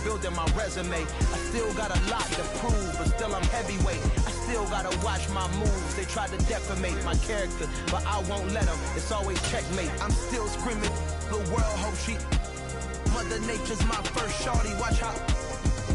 building my resume. I still got a lot to prove, but still I'm heavyweight. I still gotta watch my moves. They try to defamate my character, but I won't let them. It's always checkmate. I'm still screaming, the world hope she... Mother Nature's my first shorty. Watch how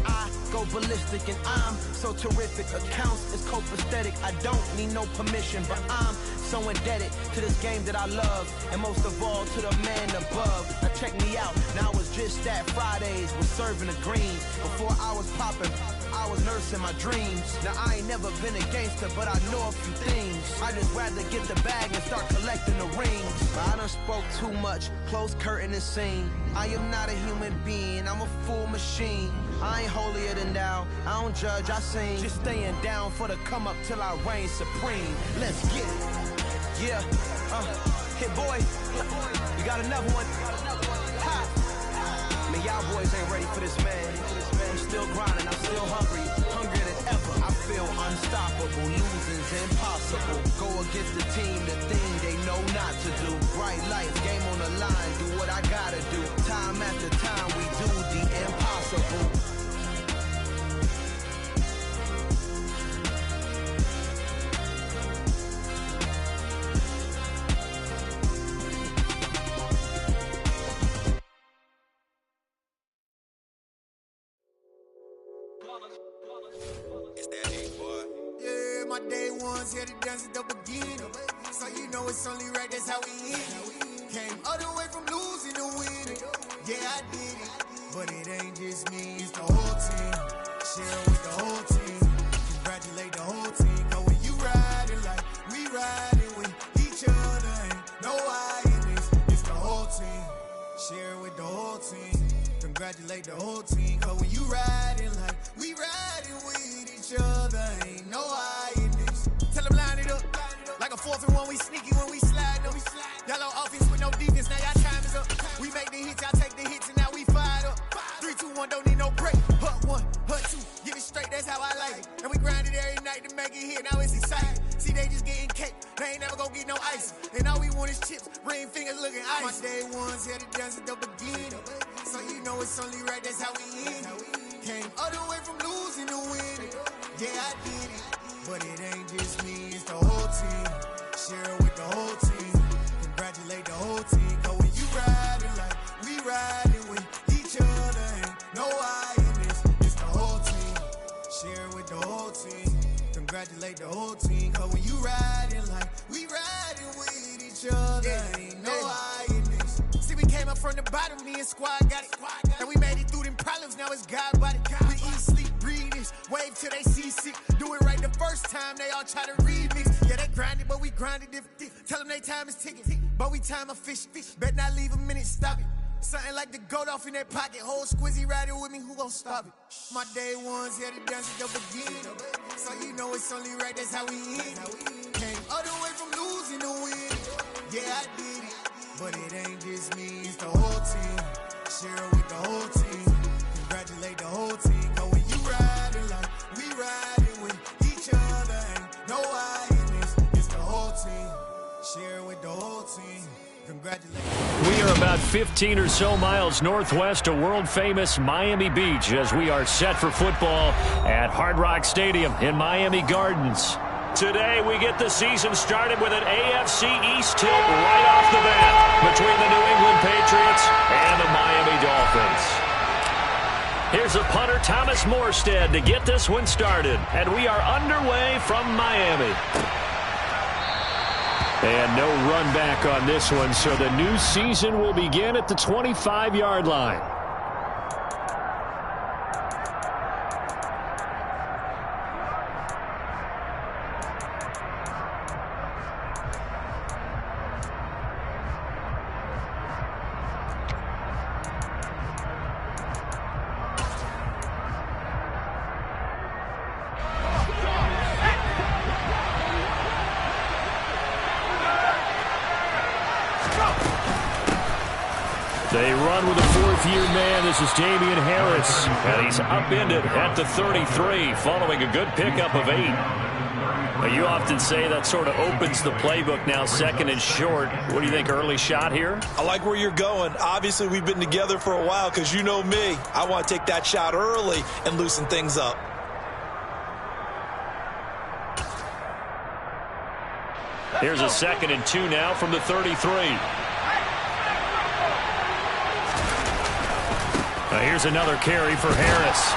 I go ballistic, and I'm so terrific. Accounts is copacetic. I don't need no permission, but I'm so indebted to this game that I love, and most of all to the man above. Now check me out. Now it's just that Fridays was serving the greens. Before I was popping, I was nursing my dreams. Now I ain't never been a gangster, but I know a few things. I just rather get the bag and start collecting the rings. But I done spoke too much. Close curtain and scene. I am not a human being. I'm a full machine. I ain't holier than thou. I don't judge, I sing. Just staying down for the come up till I reign supreme. Let's get it. Yeah. Hit boy. You got another one. Ha. I mean, y'all boys ain't ready for this, man. I'm still grinding. I'm still hungry. Hungrier than ever. I feel unstoppable. Losing's impossible. Go against the team, the thing they know not to do. Bright lights, game on the line. Do what I gotta do. Time after time, we do the impossible. Day ones, yeah, the dance at the beginning. So you know it's only right, that's how we end it. Came all the way from losing to winning. Yeah, I did it, but it ain't just me, it's the whole team. Share with the whole team. Congratulate the whole team. Cause when you riding like we riding with each other, ain't no I in this, it's the whole team. Share with the whole team. Congratulate the whole team. Cause when you riding like we riding with each other, ain't no I in this. Tell them line it up. Like a 4th and 1, we sneaky when we slide them. Yellow offense with no defense, now y'all time is up. We make the hits, y'all take the hits, and now we fired up. 3, 2, 1, don't need no break. Hut 1, hut 2, get it straight, that's how I like it. And we grind it every night to make it hit, now it's exciting. See, they just getting cake, they ain't never gonna get no ice. And all we want is chips, ring fingers looking ice. My day ones, yeah, the dance at the beginning. So you know it's only right, that's how we end it. Came all the way from losing to winning. Yeah, I did it, but it ain't just me, it's the whole team. Share with the whole team. Congratulate the whole team. Cause when you riding like we riding with each other, ain't no I in this, it's the whole team. Share with the whole team. Congratulate the whole team. Cause when you riding like we riding with each other, ain't no I in this. See, we came up from the bottom, me and squad got it. And we made it through them problems, now it's God body. We eat, sleep, breathe this, wave till they see sick. Do it right the first time, they all try to remix. Yeah, they grinded, but we grinded different. Tell them they time is ticking, but we time a fish. Bet not leave a minute, stop it. Something like the goat off in their pocket. Whole squizzy riding with me, who gon' stop it? My day ones, yeah, the dance at the beginning. So you know it's only right, that's how we end it. Came all the way from losing to winning. Yeah, I did it, but it ain't just me, it's the whole team. Share with the whole team. Congratulate the whole team. Cause when you riding like we riding with each other, ain't no I in this, it's the whole team. Share with the whole team. Congratulate. We are about 15 or so miles northwest of world-famous Miami Beach as we are set for football at Hard Rock Stadium in Miami Gardens. Today, we get the season started with an AFC East tilt right off the bat between the New England Patriots and the Miami Dolphins. Here's a punter, Thomas Morstead, to get this one started. And we are underway from Miami. And no run back on this one, so the new season will begin at the 25-yard line. They run with a fourth-year man. This is Damian Harris, and he's upended at the 33 following a good pickup of 8. You often say that sort of opens the playbook now, second and short. What do you think, early shot here? I like where you're going. Obviously, we've been together for a while because you know me. I want to take that shot early and loosen things up. Here's a 2nd and 2 now from the 33. Now here's another carry for Harris.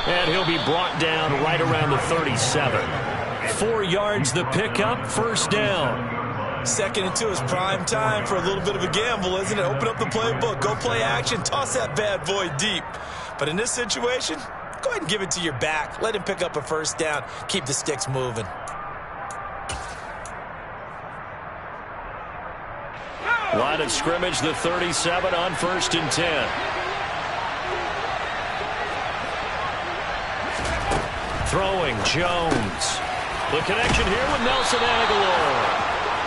And he'll be brought down right around the 37. 4 yards the pickup, first down. 2nd and 2 is prime time for a little bit of a gamble, isn't it? Open up the playbook, go play action, toss that bad boy deep. But in this situation, go ahead and give it to your back. Let him pick up a first down. Keep the sticks moving. Line of scrimmage, the 37 on 1st and 10. Throwing, Jones. The connection here with Nelson Aguilar.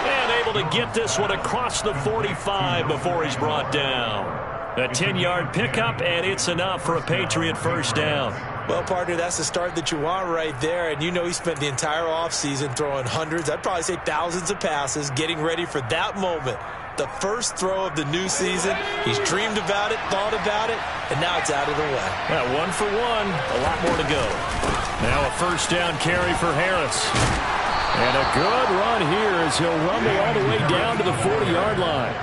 And able to get this one across the 45 before he's brought down. A 10-yard pickup, and it's enough for a Patriot first down. Well, partner, that's the start that you want right there. And you know he spent the entire offseason throwing hundreds, I'd probably say thousands of passes, getting ready for that moment. The first throw of the new season. He's dreamed about it, thought about it, and now it's out of the way. Yeah, 1 for 1. A lot more to go. Now a first down carry for Harris. And a good run here as he'll rumble all the way down to the 40-yard line.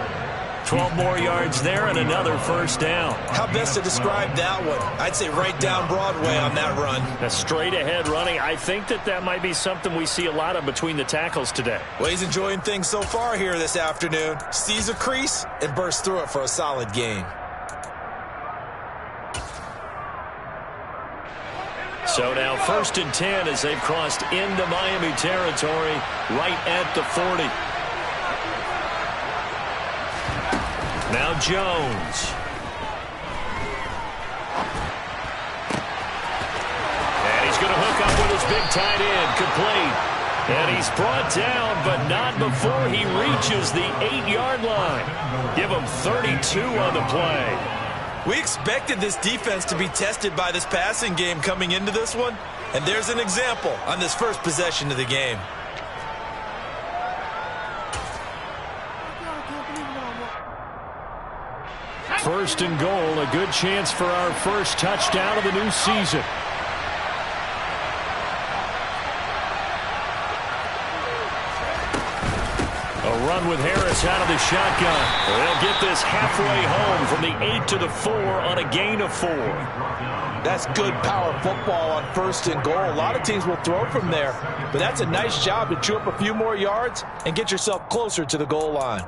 12 more yards there and another first down. How best to describe that one? I'd say right down Broadway on that run. A straight ahead running. I think that might be something we see a lot of between the tackles today. Well, he's enjoying things so far here this afternoon. Sees a crease and bursts through it for a solid gain. So now 1st and 10 as they've crossed into Miami territory right at the 40. Now Jones. And he's going to hook up with his big tight end, complete. And he's brought down, but not before he reaches the 8-yard line. Give him 32 on the play. We expected this defense to be tested by this passing game coming into this one. And there's an example on this first possession of the game. First and goal, a good chance for our first touchdown of the new season. A run with Harris out of the shotgun. They'll get this halfway home from the 8 to the 4 on a gain of 4. That's good power football on 1st and goal. A lot of teams will throw from there, but that's a nice job to chew up a few more yards and get yourself closer to the goal line.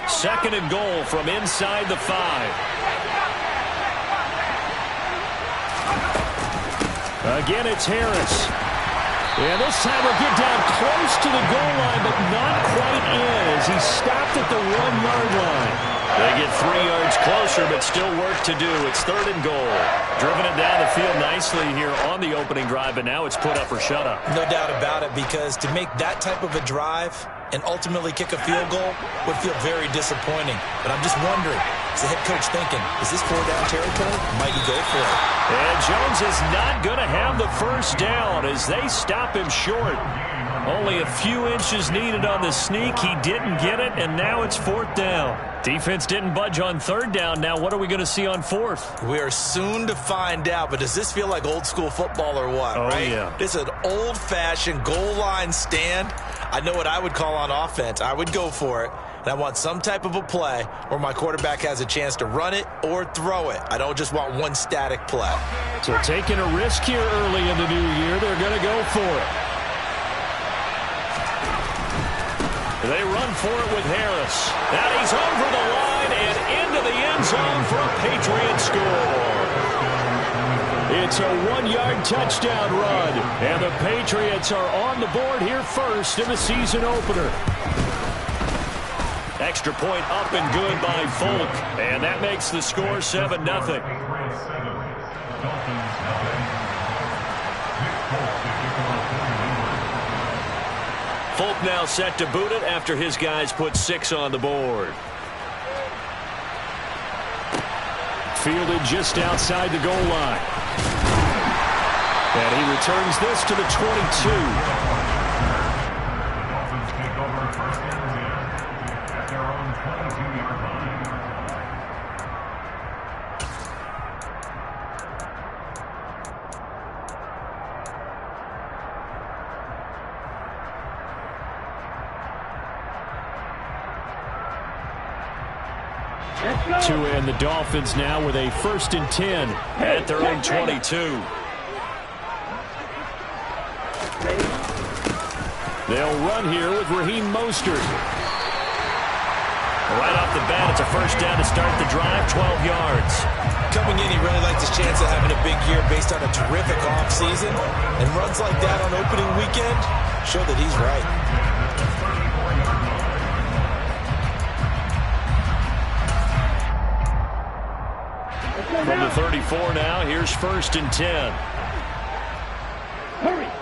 Second and goal from inside the 5. Again, it's Harris. And this time he'll get down close to the goal line, but not quite in as he stopped at the 1-yard line. They get 3 yards closer, but still work to do. It's 3rd and goal. Driven it down the field nicely here on the opening drive, but now it's put up or shut up. No doubt about it, because to make that type of a drive and ultimately kick a field goal would feel very disappointing. But I'm just wondering, is the head coach thinking, is this 4-down territory? Might he go for it? And Jones is not going to have the first down as they stop him short. Only a few inches needed on the sneak. He didn't get it, and now it's 4th down. Defense didn't budge on 3rd down. Now what are we going to see on 4th? We are soon to find out, but does this feel like old school football or what? Oh, right? Yeah. It's an old-fashioned goal line stand. I know what I would call on offense. I would go for it. And I want some type of a play where my quarterback has a chance to run it or throw it. I don't just want one static play. So taking a risk here early in the new year, they're going to go for it. They run for it with Harris. Now he's over the line and into the end zone for a Patriot score. It's a 1-yard touchdown run, and the Patriots are on the board here first in the season opener. Extra point up and good by Folk, and that makes the score 7-0. Folk now set to boot it after his guys put 6 on the board. fielded just outside the goal line. And he returns this to the 22. To end the Dolphins now with a 1st and 10 at their own 22. They'll run here with Raheem Mostert. Right off the bat, it's a 1st down to start the drive, 12 yards. Coming in, he really likes his chance of having a big year based on a terrific offseason. And runs like that on opening weekend show that he's right. From the 34 now, here's 1st and 10.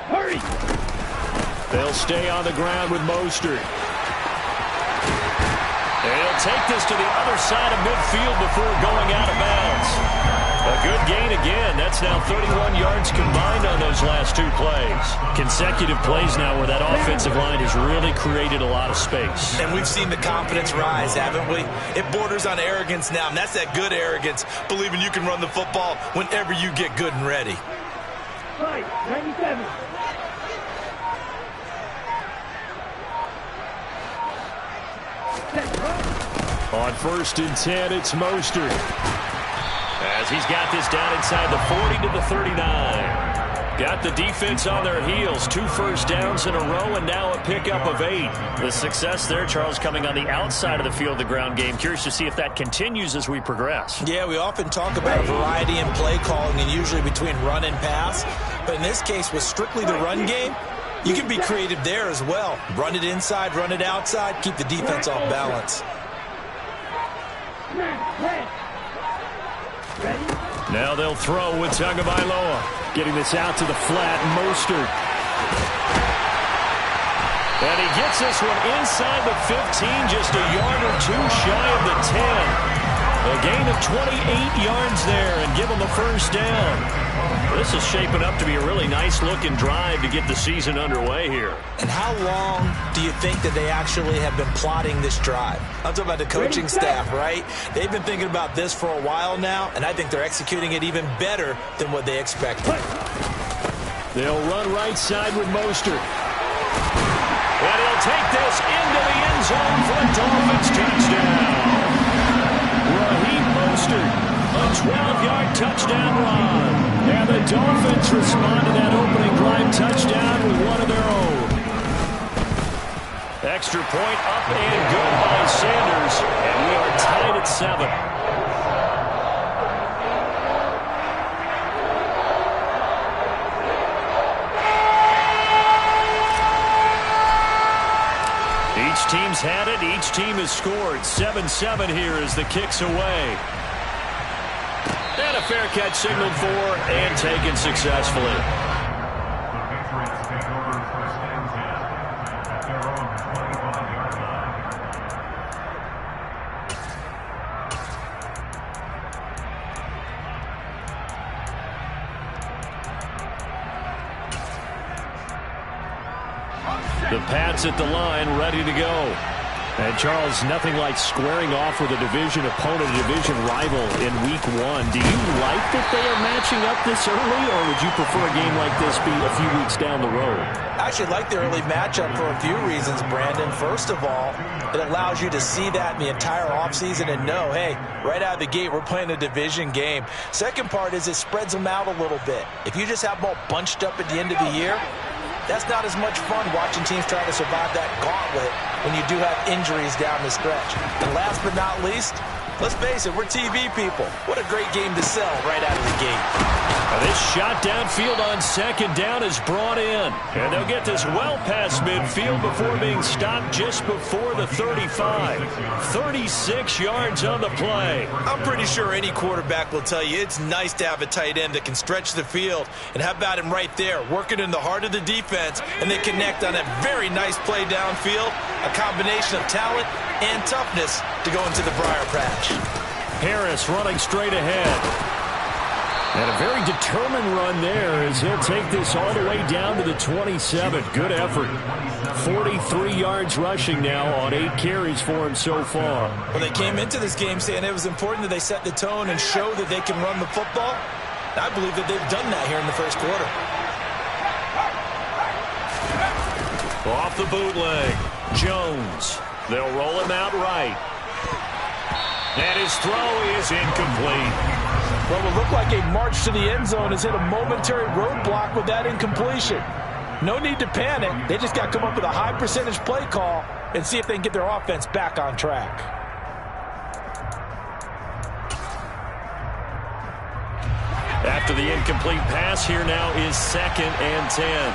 Hurry! They'll stay on the ground with Mostert. They'll take this to the other side of midfield before going out of bounds. A good gain again. That's now 31 yards combined on those last 2 plays. Consecutive plays now where that offensive line has really created a lot of space. And we've seen the confidence rise, haven't we? It borders on arrogance now, and that's that good arrogance, believing you can run the football whenever you get good and ready. 97. On 1st and 10, it's Mostert. As he's got this down inside the 40 to the 39. Got the defense on their heels. 2 first downs in a row and now a pickup of 8. The success there, Charles, coming on the outside of the field, the ground game. Curious to see if that continues as we progress. Yeah, we often talk about variety in play calling and usually between run and pass. But in this case, with strictly the run game, you can be creative there as well. Run it inside, run it outside, keep the defense off balance. Now they'll throw with Tagovailoa. Getting this out to the flat, Mostert. And he gets this one inside the 15, just a yard or 2 shy of the 10. A gain of 28 yards there and give them a 1st down. This is shaping up to be a really nice-looking drive to get the season underway here. And how long do you think that they actually have been plotting this drive? I'm talking about the coaching staff, right? They've been thinking about this for a while now, and I think they're executing it even better than what they expected. They'll run right side with Mostert. And he'll take this into the end zone for a Dolphins touchdown. Raheem Mostert, a 12-yard touchdown run. And the Dolphins respond to that opening drive touchdown with one of their own. Extra point up and good by Sanders. And we are tied at 7. Each team's had it. Each team has scored. 7-7 here as the kick's away. And a fair catch signaled for and taken successfully. The Pats at the line, ready to go. And, Charles, nothing like squaring off with a division opponent, a division rival in Week 1. Do you like that they are matching up this early, or would you prefer a game like this be a few weeks down the road? I actually like the early matchup for a few reasons, Brandon. First of all, it allows you to see that in the entire offseason and know, hey, right out of the gate, we're playing a division game. Second part is it spreads them out a little bit. If you just have them all bunched up at the end of the year, that's not as much fun watching teams try to survive that gauntlet when you do have injuries down the stretch. And last but not least, let's face it, we're TV people. What a great game to sell right out of the gate. Now this shot downfield on 2nd down is brought in. And they'll get this well past midfield before being stopped just before the 35. 36 yards on the play. I'm pretty sure any quarterback will tell you it's nice to have a tight end that can stretch the field. And how about him right there, working in the heart of the defense, and they connect on a very nice play downfield. A combination of talent and toughness to go into the briar patch. Harris running straight ahead. And a very determined run there as he'll take this all the way down to the 27. Good effort. 43 yards rushing now on 8 carries for him so far. Well, they came into this game saying it was important that they set the tone and show that they can run the football. I believe that they've done that here in the first quarter. Off the bootleg. Jones. They'll roll him out right. And his throw is incomplete. Well, it looked like a march to the end zone has hit a momentary roadblock with that incompletion. No need to panic. They just got to come up with a high percentage play call and see if they can get their offense back on track. After the incomplete pass, here now is 2nd and 10.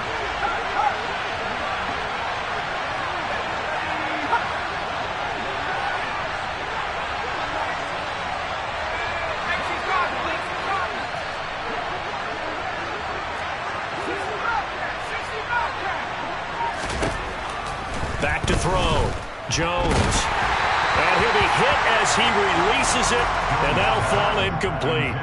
Back to throw. Jones. And he'll be hit as he releases it, and that'll fall incomplete.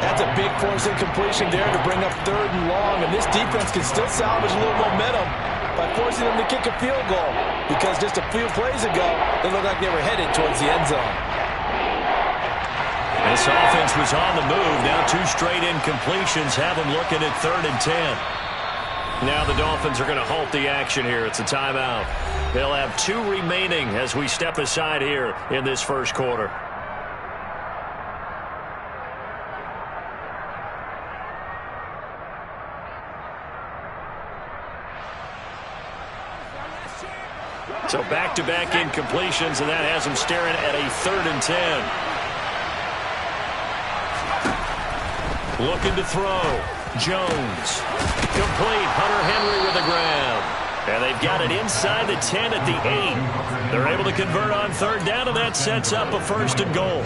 That's a big force incompletion there to bring up 3rd and long, and this defense can still salvage a little momentum by forcing them to kick a field goal, because just a few plays ago, they looked like they were headed towards the end zone. This offense was on the move. Now 2 straight incompletions have them looking at 3rd and 10. Now the Dolphins are going to halt the action here. It's a timeout. They'll have 2 remaining as we step aside here in this first quarter. So back-to-back incompletions, and that has them staring at a 3rd and 10. Looking to throw. Jones. Complete. Hunter Henry with the grab. And they've got it inside the 10 at the 8. They're able to convert on 3rd down, and that sets up a 1st and goal.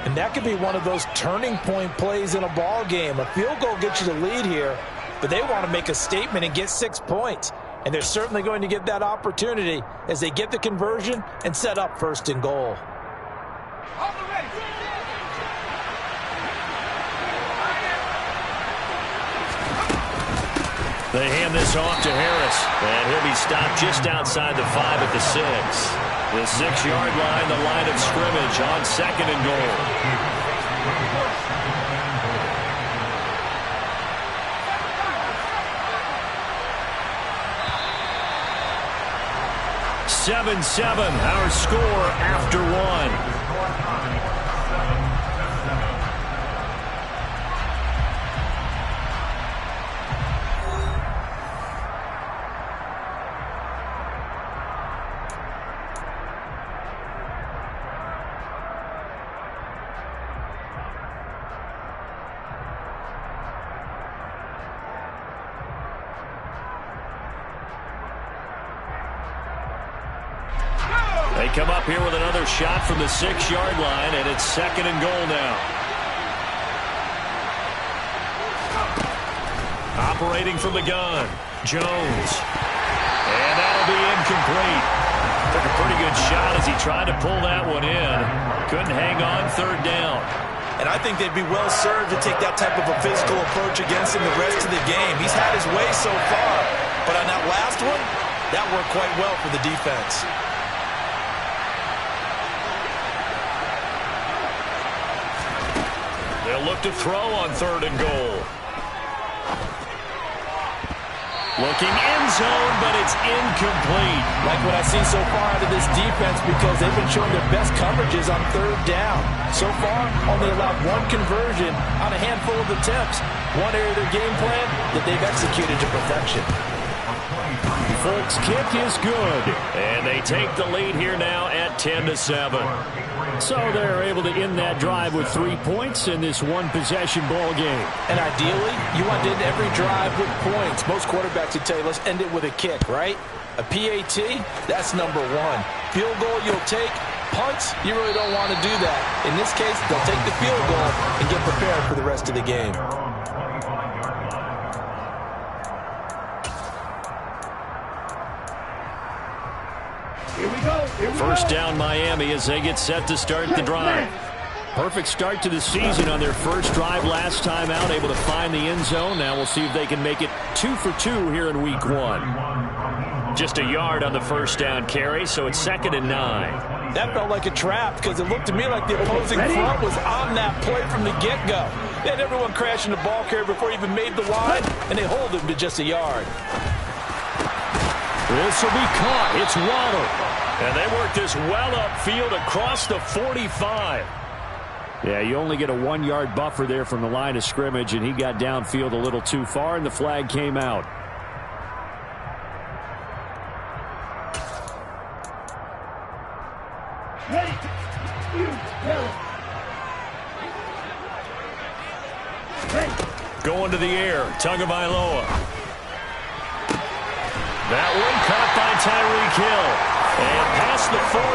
And that could be one of those turning point plays in a ball game. A field goal gets you the lead here, but they want to make a statement and get 6 points. And they're certainly going to get that opportunity as they get the conversion and set up 1st and goal. They hand this off to Harris, and he'll be stopped just outside the 5 at the 6. The 6-yard line, the line of scrimmage on 2nd and goal. 7-7, our score after 1. They come up here with another shot from the 6-yard line, and it's 2nd and goal now. Operating from the gun, Jones. And that'll be incomplete. Took a pretty good shot as he tried to pull that one in. Couldn't hang on 3rd down. And I think they'd be well served to take that type of a physical approach against him the rest of the game. He's had his way so far, but on that last one, that worked quite well for the defense. They'll look to throw on 3rd and goal. Looking end zone, but it's incomplete. Like what I've seen so far out of this defense, because they've been showing their best coverages on 3rd down. So far, only allowed 1 conversion on a handful of attempts. One area of their game plan that they've executed to perfection. Folks, kick is good. And they take the lead here now at 10-7. So they're able to end that drive with 3 points in this one-possession ball game. And ideally, you want to end every drive with points. Most quarterbacks would tell you, let's end it with a kick, right? A PAT, that's number 1. Field goal you'll take. Punts, you really don't want to do that. In this case, they'll take the field goal and get prepared for the rest of the game. First down Miami as they get set to start the drive. Perfect start to the season on their first drive last time out, able to find the end zone. Now we'll see if they can make it 2 for 2 here in week 1. Just a yard on the first down carry, so it's 2nd and 9. That felt like a trap because it looked to me like the opposing front was on that play from the get-go. They had everyone crashing the ball carrier before he even made the line, and they hold him to just a yard. This will be caught. It's Waddle. And they work this well upfield across the 45. Yeah, you only get a 1-yard buffer there from the line of scrimmage, and he got downfield a little too far, and the flag came out. Going to the air, Tagovailoa. That one caught by Tyreek Hill. And past the 40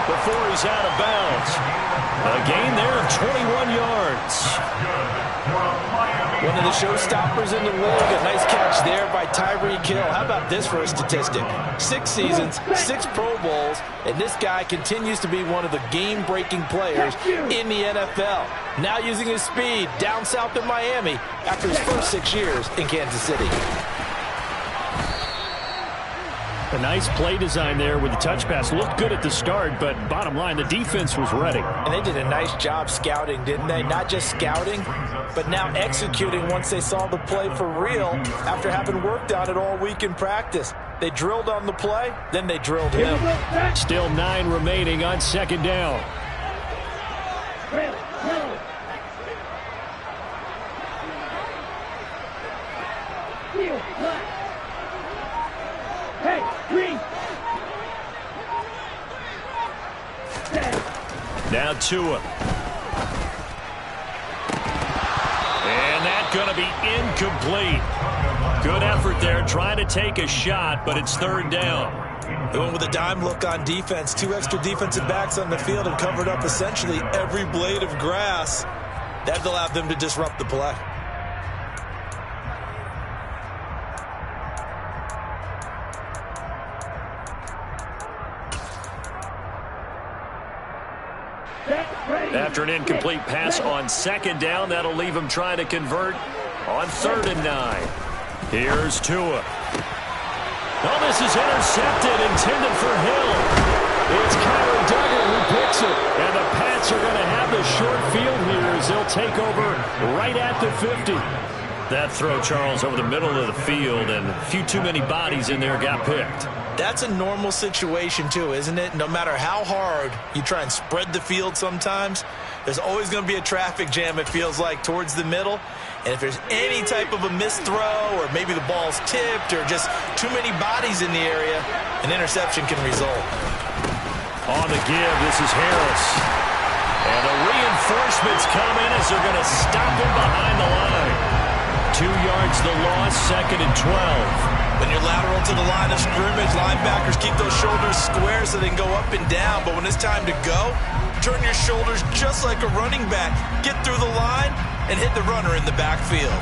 before he's out of bounds. A gain there of 21 yards. One of the showstoppers in the league. A nice catch there by Tyreek Hill. How about this for a statistic? 6 seasons, 6 Pro Bowls, and this guy continues to be one of the game-breaking players in the NFL. Now using his speed down south in Miami after his first 6 years in Kansas City. A nice play design there with the touch pass. Looked good at the start, but bottom line, the defense was ready. And they did a nice job scouting, didn't they? Not just scouting, but now executing once they saw the play for real after having worked on it all week in practice. They drilled on the play, then they drilled him. Still 9 remaining on 2nd down. Now Tua. And that's going to be incomplete. Good effort there, trying to take a shot, but it's 3rd down. They went with a dime look on defense. 2 extra defensive backs on the field and covered up essentially every blade of grass. That allowed them to disrupt the play. After an incomplete pass on 2nd down, that'll leave him trying to convert on 3rd and 9. Here's Tua. Oh, this is intercepted, intended for Hill. It's Kyler Duggar who picks it. And the Pats are going to have the short field here as they'll take over right at the 50. That throw, Charles, over the middle of the field, and a few too many bodies in there got picked. That's a normal situation, too, isn't it? No matter how hard you try and spread the field sometimes, there's always going to be a traffic jam, it feels like, towards the middle. And if there's any type of a missed throw or maybe the ball's tipped or just too many bodies in the area, an interception can result. On the give, this is Harris. And the reinforcements come in as they're going to stop him behind the line. 2 yards the loss, 2nd and 12. When you're lateral to the line of scrimmage, linebackers keep those shoulders square so they can go up and down. But when it's time to go, turn your shoulders just like a running back. Get through the line and hit the runner in the backfield.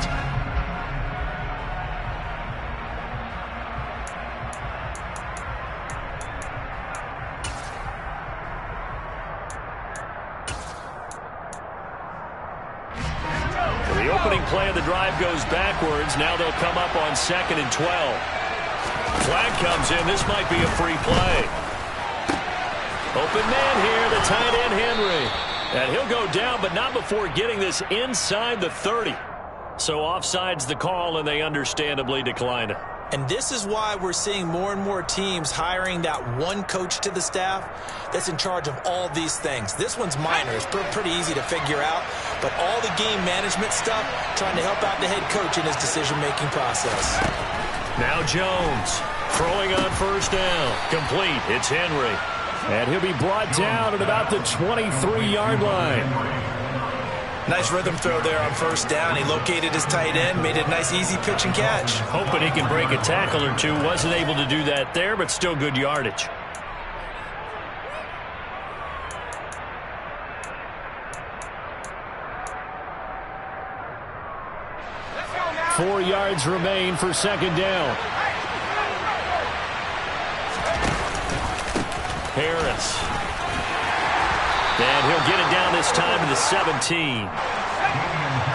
The opening play of the drive goes backwards. Now they'll come up on 2nd and 12. Flag comes in. This might be a free play. Open man here, the tight end Henry. And he'll go down, but not before getting this inside the 30. So offside's the call, and they understandably decline it. And this is why we're seeing more and more teams hiring that one coach to the staff that's in charge of all these things. This one's minor. It's pretty easy to figure out. But all the game management stuff, trying to help out the head coach in his decision-making process. Now Jones throwing on 1st down. Complete. It's Henry. And he'll be brought down at about the 23-yard line. Nice rhythm throw there on 1st down. He located his tight end, made it a nice, easy pitch and catch. Hoping he can break a tackle or two. Wasn't able to do that there, but still good yardage. Let's go now. 4 yards remain for 2nd down. Harris. And he'll get it down this time to the 17.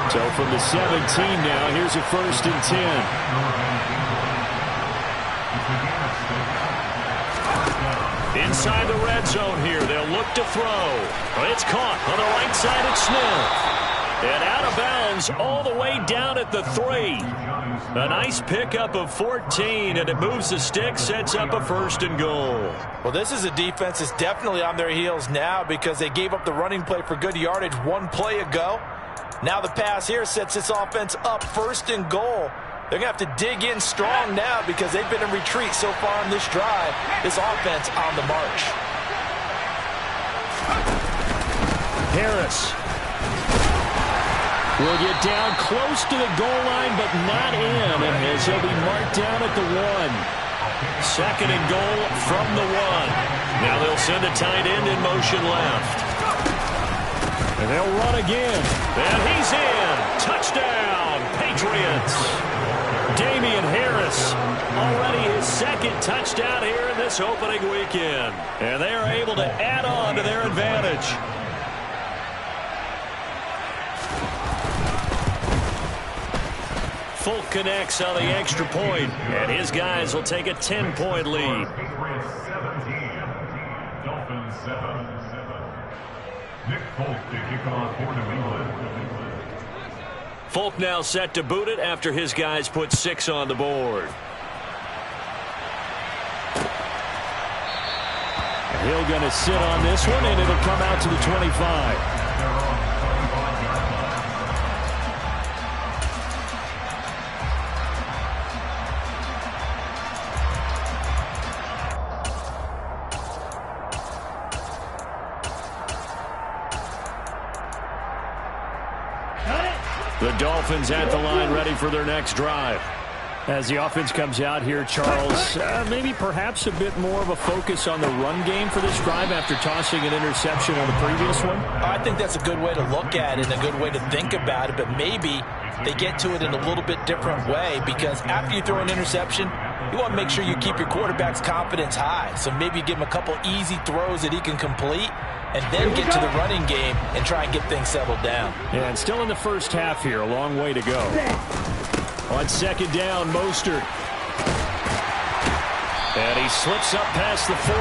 So from the 17 now, here's a 1st and 10. Inside the red zone here, they'll look to throw. It's caught on the right side at Smith. And out of bounds all the way down at the 3. A nice pickup of 14, and it moves the stick, sets up a 1st and goal. Well, this is a defense that's definitely on their heels now because they gave up the running play for good yardage one play ago. Now the pass here sets this offense up 1st and goal. They're going to have to dig in strong now because they've been in retreat so far on this drive. This offense on the march. Harris will get down close to the goal line, but not in, as he'll be marked down at the 1. 2nd and goal from the 1. Now they'll send a tight end in motion left. And they'll run again. And he's in. Touchdown, Patriots. Damian Harris, already his 2nd touchdown here in this opening weekend. And they are able to add on to their advantage. Folk connects on the extra point, and his guys will take a 10-point lead. Dolphins 7. Nick Folk to kick off for New England. Folk now set to boot it after his guys put 6 on the board. He'll going to sit on this one, and it'll come out to the 25. The Dolphins at the line ready for their next drive. As the offense comes out here, Charles, maybe perhaps a bit more of a focus on the run game for this drive after tossing an interception on the previous one? I think that's a good way to look at it and a good way to think about it, but maybe they get to it in a little bit different way because after you throw an interception, you want to make sure you keep your quarterback's confidence high. So maybe give him a couple easy throws that he can complete and then get to the running game and try and get things settled down. Yeah, and still in the first half here, a long way to go. On 2nd down, Mostert. And he slips up past the 45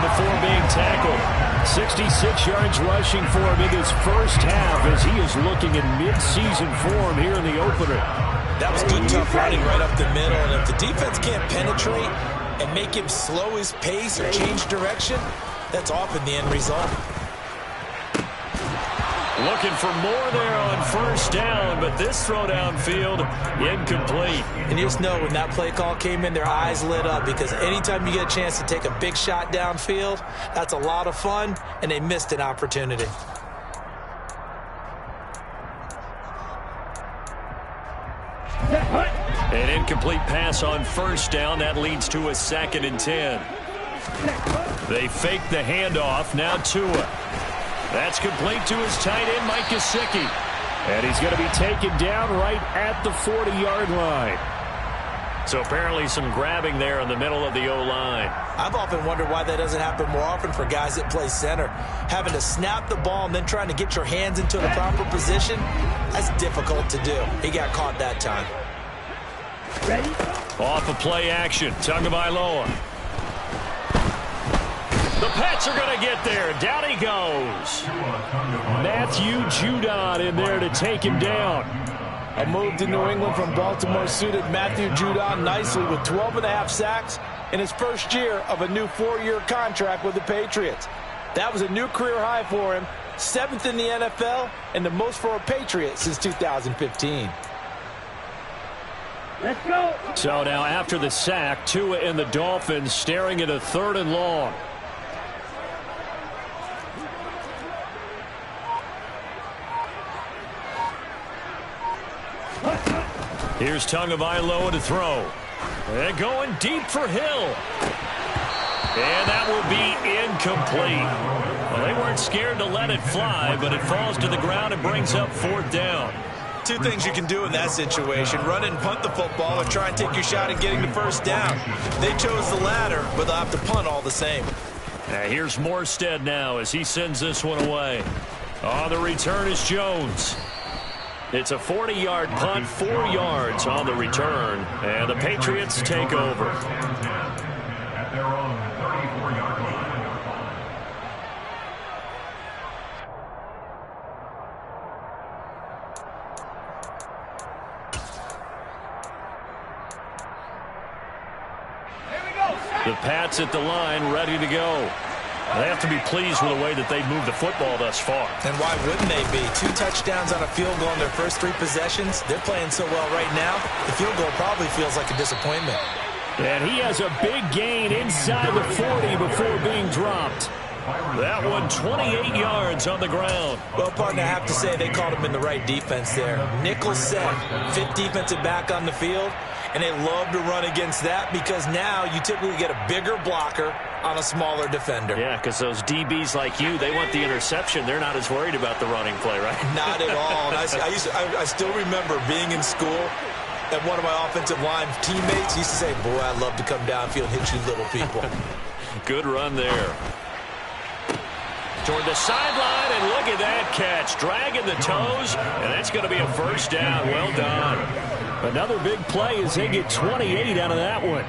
before being tackled. 66 yards rushing for him in his first half as he is looking in mid-season form here in the opener. That was good, tough running right up the middle. And if the defense can't penetrate and make him slow his pace or change direction, that's often the end result. Looking for more there on 1st down, but this throw downfield incomplete. And you just know when that play call came in, their eyes lit up because anytime you get a chance to take a big shot downfield, that's a lot of fun, and they missed an opportunity. An incomplete pass on 1st down. That leads to a 2nd and 10. They fake the handoff. Now Tua. That's complete to his tight end, Mike Gesicki. And he's going to be taken down right at the 40-yard line. So apparently some grabbing there in the middle of the O-line. I've often wondered why that doesn't happen more often for guys that play center. Having to snap the ball and then trying to get your hands into the proper position, that's difficult to do. He got caught that time. Ready? Off of play action, Tagovailoa. The Pats are going to get there. Down he goes. Matthew Judon in there to take him down. A move to New England from Baltimore suited Matthew Judon nicely with 12.5 sacks in his first year of a new 4-year contract with the Patriots. That was a new career high for him, 7th in the NFL, and the most for a Patriot since 2015. Let's go. So now after the sack, Tua and the Dolphins staring at a 3rd and long. Here's Tagovailoa to throw. And going deep for Hill. And that will be incomplete. Well, they weren't scared to let it fly, but it falls to the ground and brings up 4th down. Two things you can do in that situation: run and punt the football or try and take your shot at getting the 1st down. They chose the latter, but they'll have to punt all the same. Here's Morstead now as he sends this one away. On the return is Jones. It's a 40-yard punt, 4 yards on the return, and the Patriots take over. At their own 34-yard line. The Pats at the line, ready to go. They have to be pleased with the way that they've moved the football thus far. And why wouldn't they be? 2 touchdowns on a field goal in their first 3 possessions. They're playing so well right now, the field goal probably feels like a disappointment. And he has a big gain inside the 40 before being dropped. That one 28 yards on the ground. Well, partner, I have to say they called him in the right defense there. Nickel set, 5th defensive back on the field. And they love to run against that because now you typically get a bigger blocker on a smaller defender. Yeah, because those DBs like you, they want the interception. They're not as worried about the running play, right? Not at all. And I still remember being in school, and one of my offensive line teammates used to say, boy, I'd love to come downfield and hit you little people. Good run there. Toward the sideline, and look at that catch. Dragging the toes, and that's going to be a first down. Well done. Another big play as they get 28 out of that one.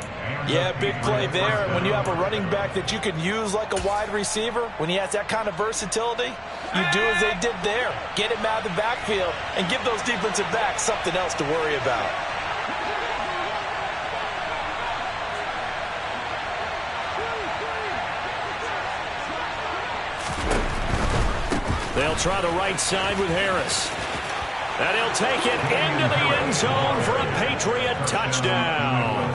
Yeah, big play there. And when you have a running back that you can use like a wide receiver, when he has that kind of versatility, you do as they did there. Get him out of the backfield and give those defensive backs something else to worry about. They'll try the right side with Harris. And he'll take it into the end zone for a Patriot touchdown.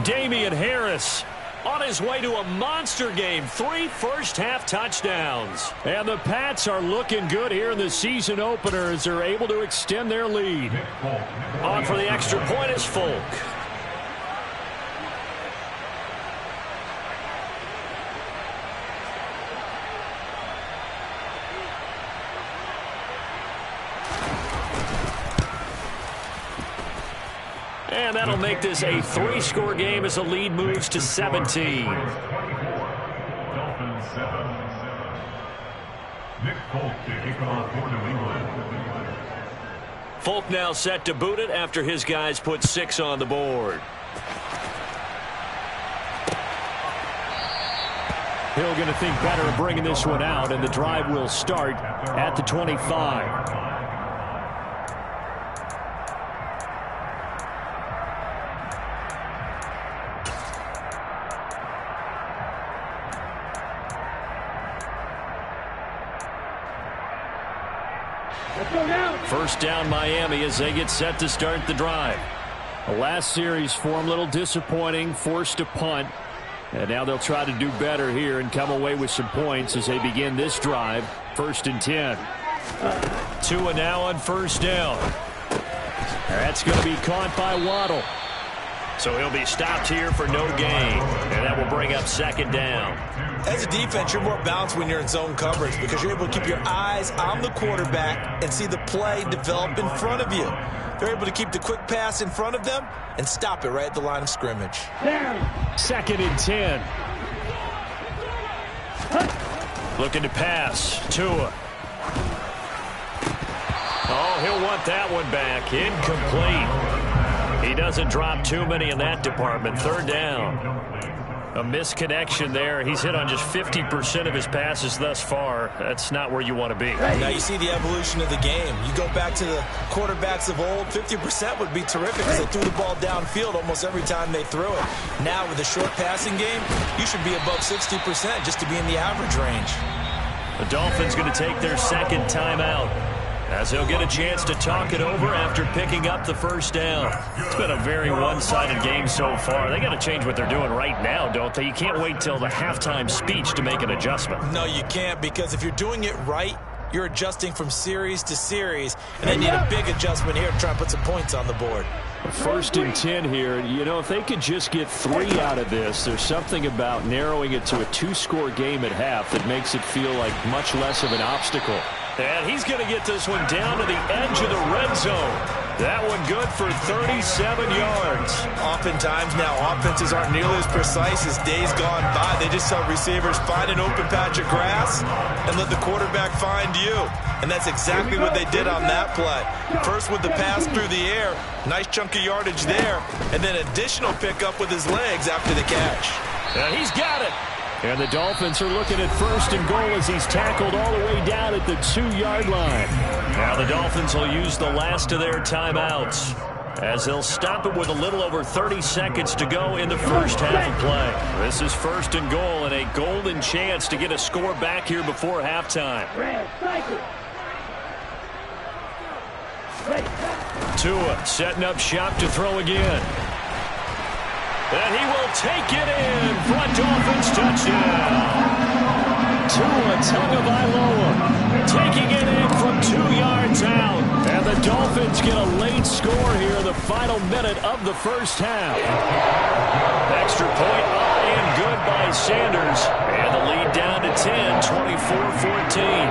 Damian Harris on his way to a monster game. 3 first-half touchdowns. And the Pats are looking good here in the season opener as they're able to extend their lead. On for the extra point is Folk. And that'll make this a 3-score game as the lead moves to 17. Dolphins 7. Nick Folk to kick off for New England. Folk now set to boot it after his guys put 6 on the board. Hill going to think better of bringing this one out, and the drive will start at the 25. First down Miami as they get set to start the drive. The last series for them a little disappointing, forced a punt. And now they'll try to do better here and come away with some points as they begin this drive. 1st and 10. Tua now on first down. That's going to be caught by Waddle. So he'll be stopped here for no gain. And that will bring up 2nd down. As a defense, you're more balanced when you're in zone coverage because you're able to keep your eyes on the quarterback and see the play develop in front of you. They're able to keep the quick pass in front of them and stop it right at the line of scrimmage. 2nd and 10. Looking to pass. Tua. Oh, he'll want that one back. Incomplete. He doesn't drop too many in that department. 3rd down. A misconnection there. He's hit on just 50% of his passes thus far. That's not where you want to be. Now you see the evolution of the game. You go back to the quarterbacks of old, 50% would be terrific because they threw the ball downfield almost every time they threw it. Now with a short passing game, you should be above 60% just to be in the average range. The Dolphins going to take their 2nd timeout as they'll get a chance to talk it over after picking up the first down. It's been a very one-sided game so far. They got to change what they're doing right now, don't they? You can't wait till the halftime speech to make an adjustment. No, you can't, because if you're doing it right, you're adjusting from series to series, and they need a big adjustment here to try and put some points on the board. 1st and 10 here. You know, if they could just get 3 out of this, there's something about narrowing it to a 2-score game at half that makes it feel like much less of an obstacle. And he's going to get this one down to the edge of the red zone. That one good for 37 yards. Oftentimes now, offenses aren't nearly as precise as days gone by. They just tell receivers, find an open patch of grass and let the quarterback find you. And that's exactly what they did on that play. First with the pass through the air, nice chunk of yardage there, and then additional pickup with his legs after the catch. And he's got it. And the Dolphins are looking at 1st and goal as he's tackled all the way down at the 2-yard line. Now the Dolphins will use the last of their timeouts as they'll stop it with a little over 30 seconds to go in the first half of play. This is 1st and goal and a golden chance to get a score back here before halftime. Tua setting up shop to throw again. And he will take it in for a Dolphins touchdown. Tua Tagovailoa taking it in from 2 yards out. And the Dolphins get a late score here in the final minute of the first half. Extra point up and good by Sanders. And the lead down to 10, 24-14.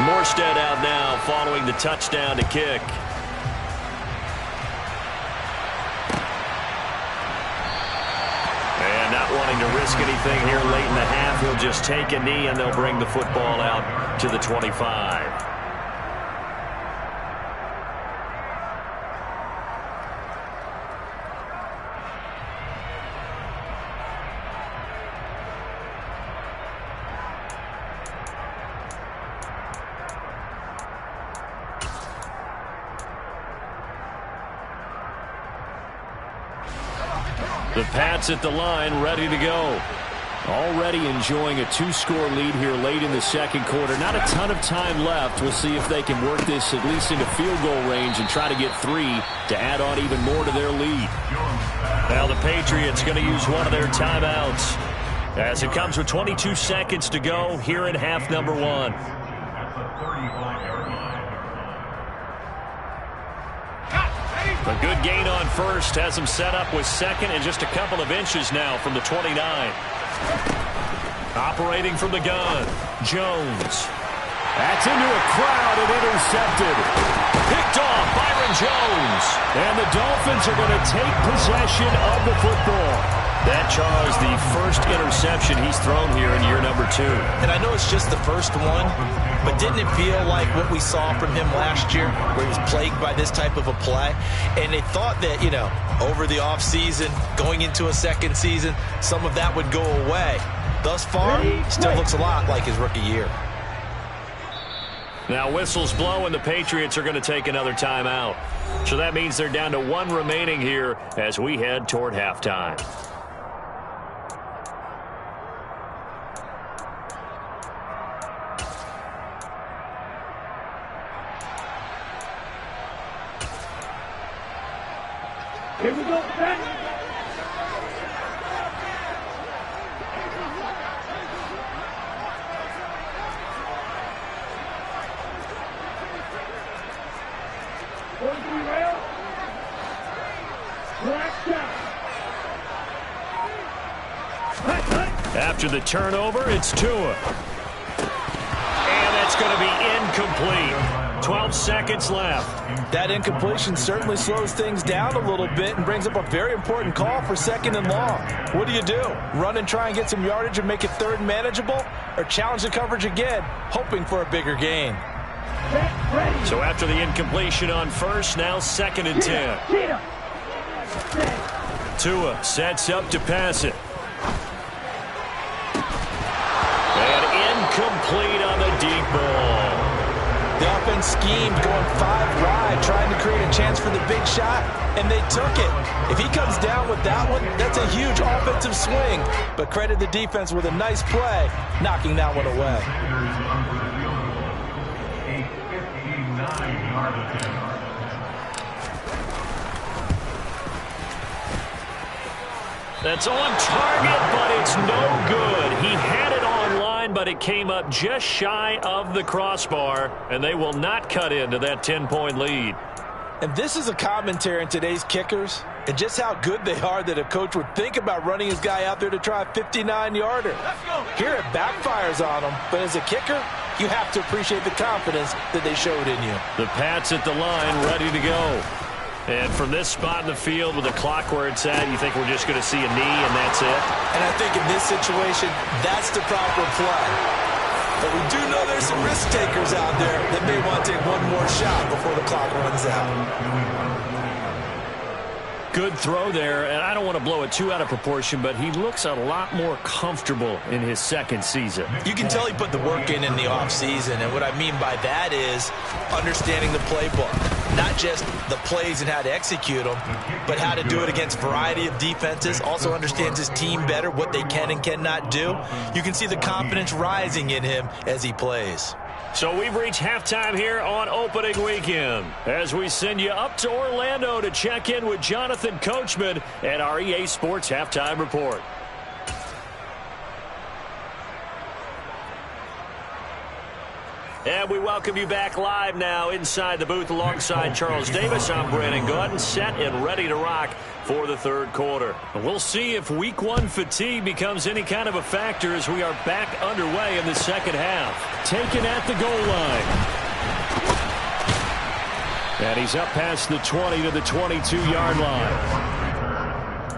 Morstead out now following the touchdown to kick. And not wanting to risk anything here late in the half, he'll just take a knee and they'll bring the football out to the 25. The Pats at the line, ready to go. Already enjoying a 2-score lead here late in the second quarter. Not a ton of time left. We'll see if they can work this at least into field goal range and try to get 3 to add on even more to their lead. Now the Patriots going to use one of their timeouts as it comes with 22 seconds to go here in half number 1. A good gain on first has him set up with second and just a couple of inches now from the 29. Operating from the gun, Jones. That's into a crowd and intercepted. Picked off Byron Jones. And the Dolphins are going to take possession of the football. That, Charles, the first interception he's thrown here in year number 2. And I know it's just the first one, but didn't it feel like what we saw from him last year, where he was plagued by this type of a play? And they thought that, over the offseason, going into a second season, some of that would go away. Thus far, still looks a lot like his rookie year. Now whistles blow and the Patriots are going to take another timeout. So that means they're down to 1 remaining here as we head toward halftime. Here we go, back. After the turnover, it's Tua. And that's going to be incomplete. 12 seconds left. That incompletion certainly slows things down a little bit and brings up a very important call for 2nd and long. What do you do? Run and try and get some yardage and make it 3rd and manageable? Or challenge the coverage again, hoping for a bigger gain? So after the incompletion on first, now 2nd and 10. Tua sets up to pass it. And incomplete on the deep ball. The offense schemed, going 5 wide, trying to create a chance for the big shot, and they took it. If he comes down with that one, that's a huge offensive swing. But credit the defense with a nice play, knocking that one away. That's on target, but it's no good. He had it on line, but it came up just shy of the crossbar, and they will not cut into that 10-point lead. And this is a commentary on today's kickers and just how good they are that a coach would think about running his guy out there to try a 59-yarder. Here it backfires on him, but as a kicker, you have to appreciate the confidence that they showed in you. The Pats at the line, ready to go. And from this spot in the field with the clock where it's at, you think we're just going to see a knee and that's it? And I think in this situation, that's the proper play. But we do know there's some risk takers out there that may want to take one more shot before the clock runs out. Good throw there, and I don't want to blow it too out of proportion, but he looks a lot more comfortable in his second season. You can tell he put the work in the offseason, and what I mean by that is understanding the playbook. Not just the plays and how to execute them, but how to do it against a variety of defenses. Also understands his team better, what they can and cannot do. You can see the confidence rising in him as he plays. So we've reached halftime here on opening weekend as we send you up to Orlando to check in with Jonathan Coachman at our EA Sports Halftime Report. And we welcome you back live now inside the booth alongside Charles Davis. I'm Brandon Gordon, set and ready to rock for the third quarter. And we'll see if week one fatigue becomes any kind of a factor as we are back underway in the second half. Taken at the goal line. And he's up past the 20 to the 22-yard line.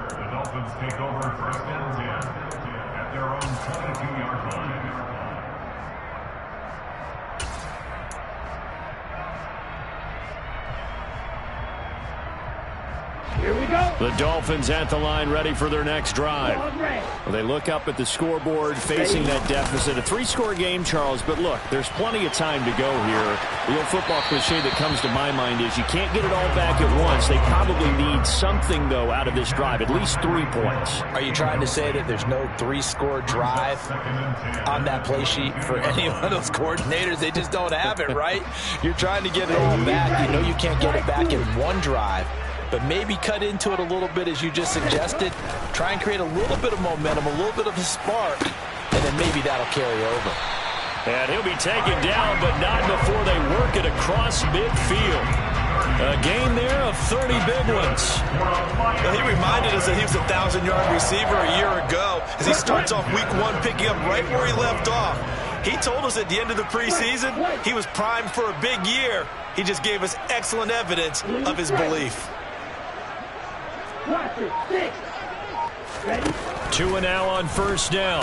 The Dolphins take over first and 10 at their own 22-yard line. Here we go. The Dolphins at the line, ready for their next drive. Well, they look up at the scoreboard, facing that deficit. A three-score game, Charles, but look, there's plenty of time to go here. The old football cliche that comes to my mind is you can't get it all back at once. They probably need something, though, out of this drive, at least 3 points. Are you trying to say that there's no three-score drive on that play sheet for any one of those coordinators? They just don't have it, right? You're trying to get it all back. You know you can't get it back in one drive. But maybe cut into it a little bit as you just suggested. Try and create a little bit of momentum, a little bit of a spark, and then maybe that'll carry over. And he'll be taken down, but not before they work it across midfield. A gain there of 30 big ones. Well, he reminded us that he was a 1,000-yard receiver a year ago as he starts off week one picking up right where he left off. He told us at the end of the preseason he was primed for a big year. He just gave us excellent evidence of his belief. Two and now on first down.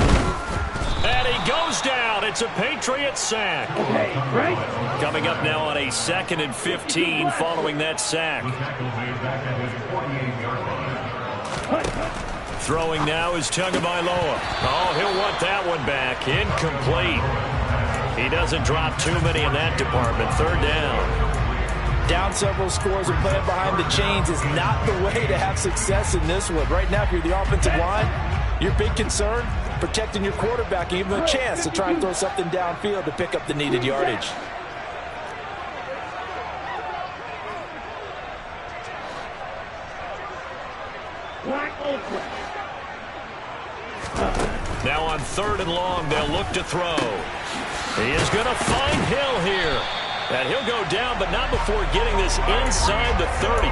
And he goes down. It's a Patriot sack. Coming up now on a 2nd and 15 following that sack. Throwing now is Tagovailoa. Oh, he'll want that one back. Incomplete. He doesn't drop too many in that department. Third down. Down several scores and playing behind the chains is not the way to have success in this one. Right now, if you're the offensive line, your big concern, protecting your quarterback, and give him a chance to try and throw something downfield to pick up the needed yardage. Now on 3rd and long, they'll look to throw. He is going to find Hill here. And he'll go down, but not before getting this inside the 30.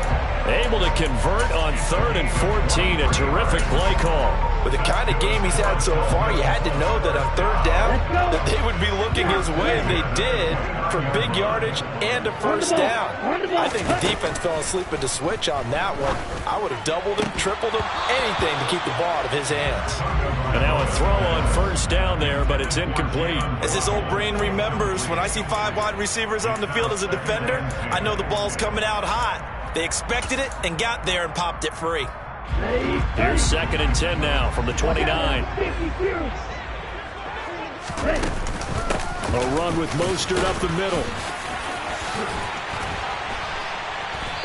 Able to convert on 3rd and 14. A terrific play call. With the kind of game he's had so far, you had to know that on 3rd down that they would be looking his way, and they did, for big yardage and a first down. I think the defense fell asleep at the switch on that one. I would have doubled him, tripled him, anything to keep the ball out of his hands. And now a throw on first down there, but it's incomplete. As his old brain remembers, when I see 5 wide receivers on the field as a defender, I know the ball's coming out hot. They expected it and got there and popped it free. Here's 2nd and 10 now from the 29. A run with Mostert up the middle.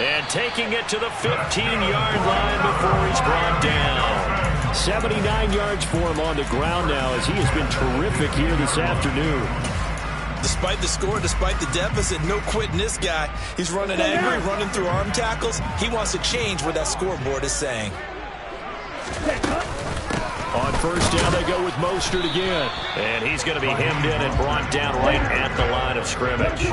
And taking it to the 15-yard line before he's brought down. 79 yards for him on the ground now as he has been terrific here this afternoon. Despite the score, despite the deficit, no quitting this guy. He's running angry, running through arm tackles. He wants to change what that scoreboard is saying. On first down, they go with Mostert again. And he's going to be hemmed in and brought down right at the line of scrimmage.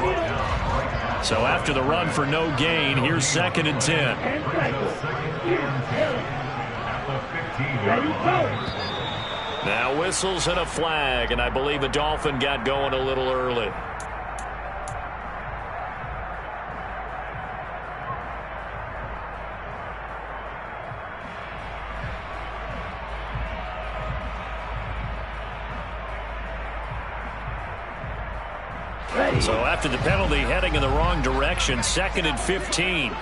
So after the run for no gain, here's 2nd and 10. Now whistles and a flag, and I believe a Dolphin got going a little early. So after the penalty, heading in the wrong direction, 2nd and 15.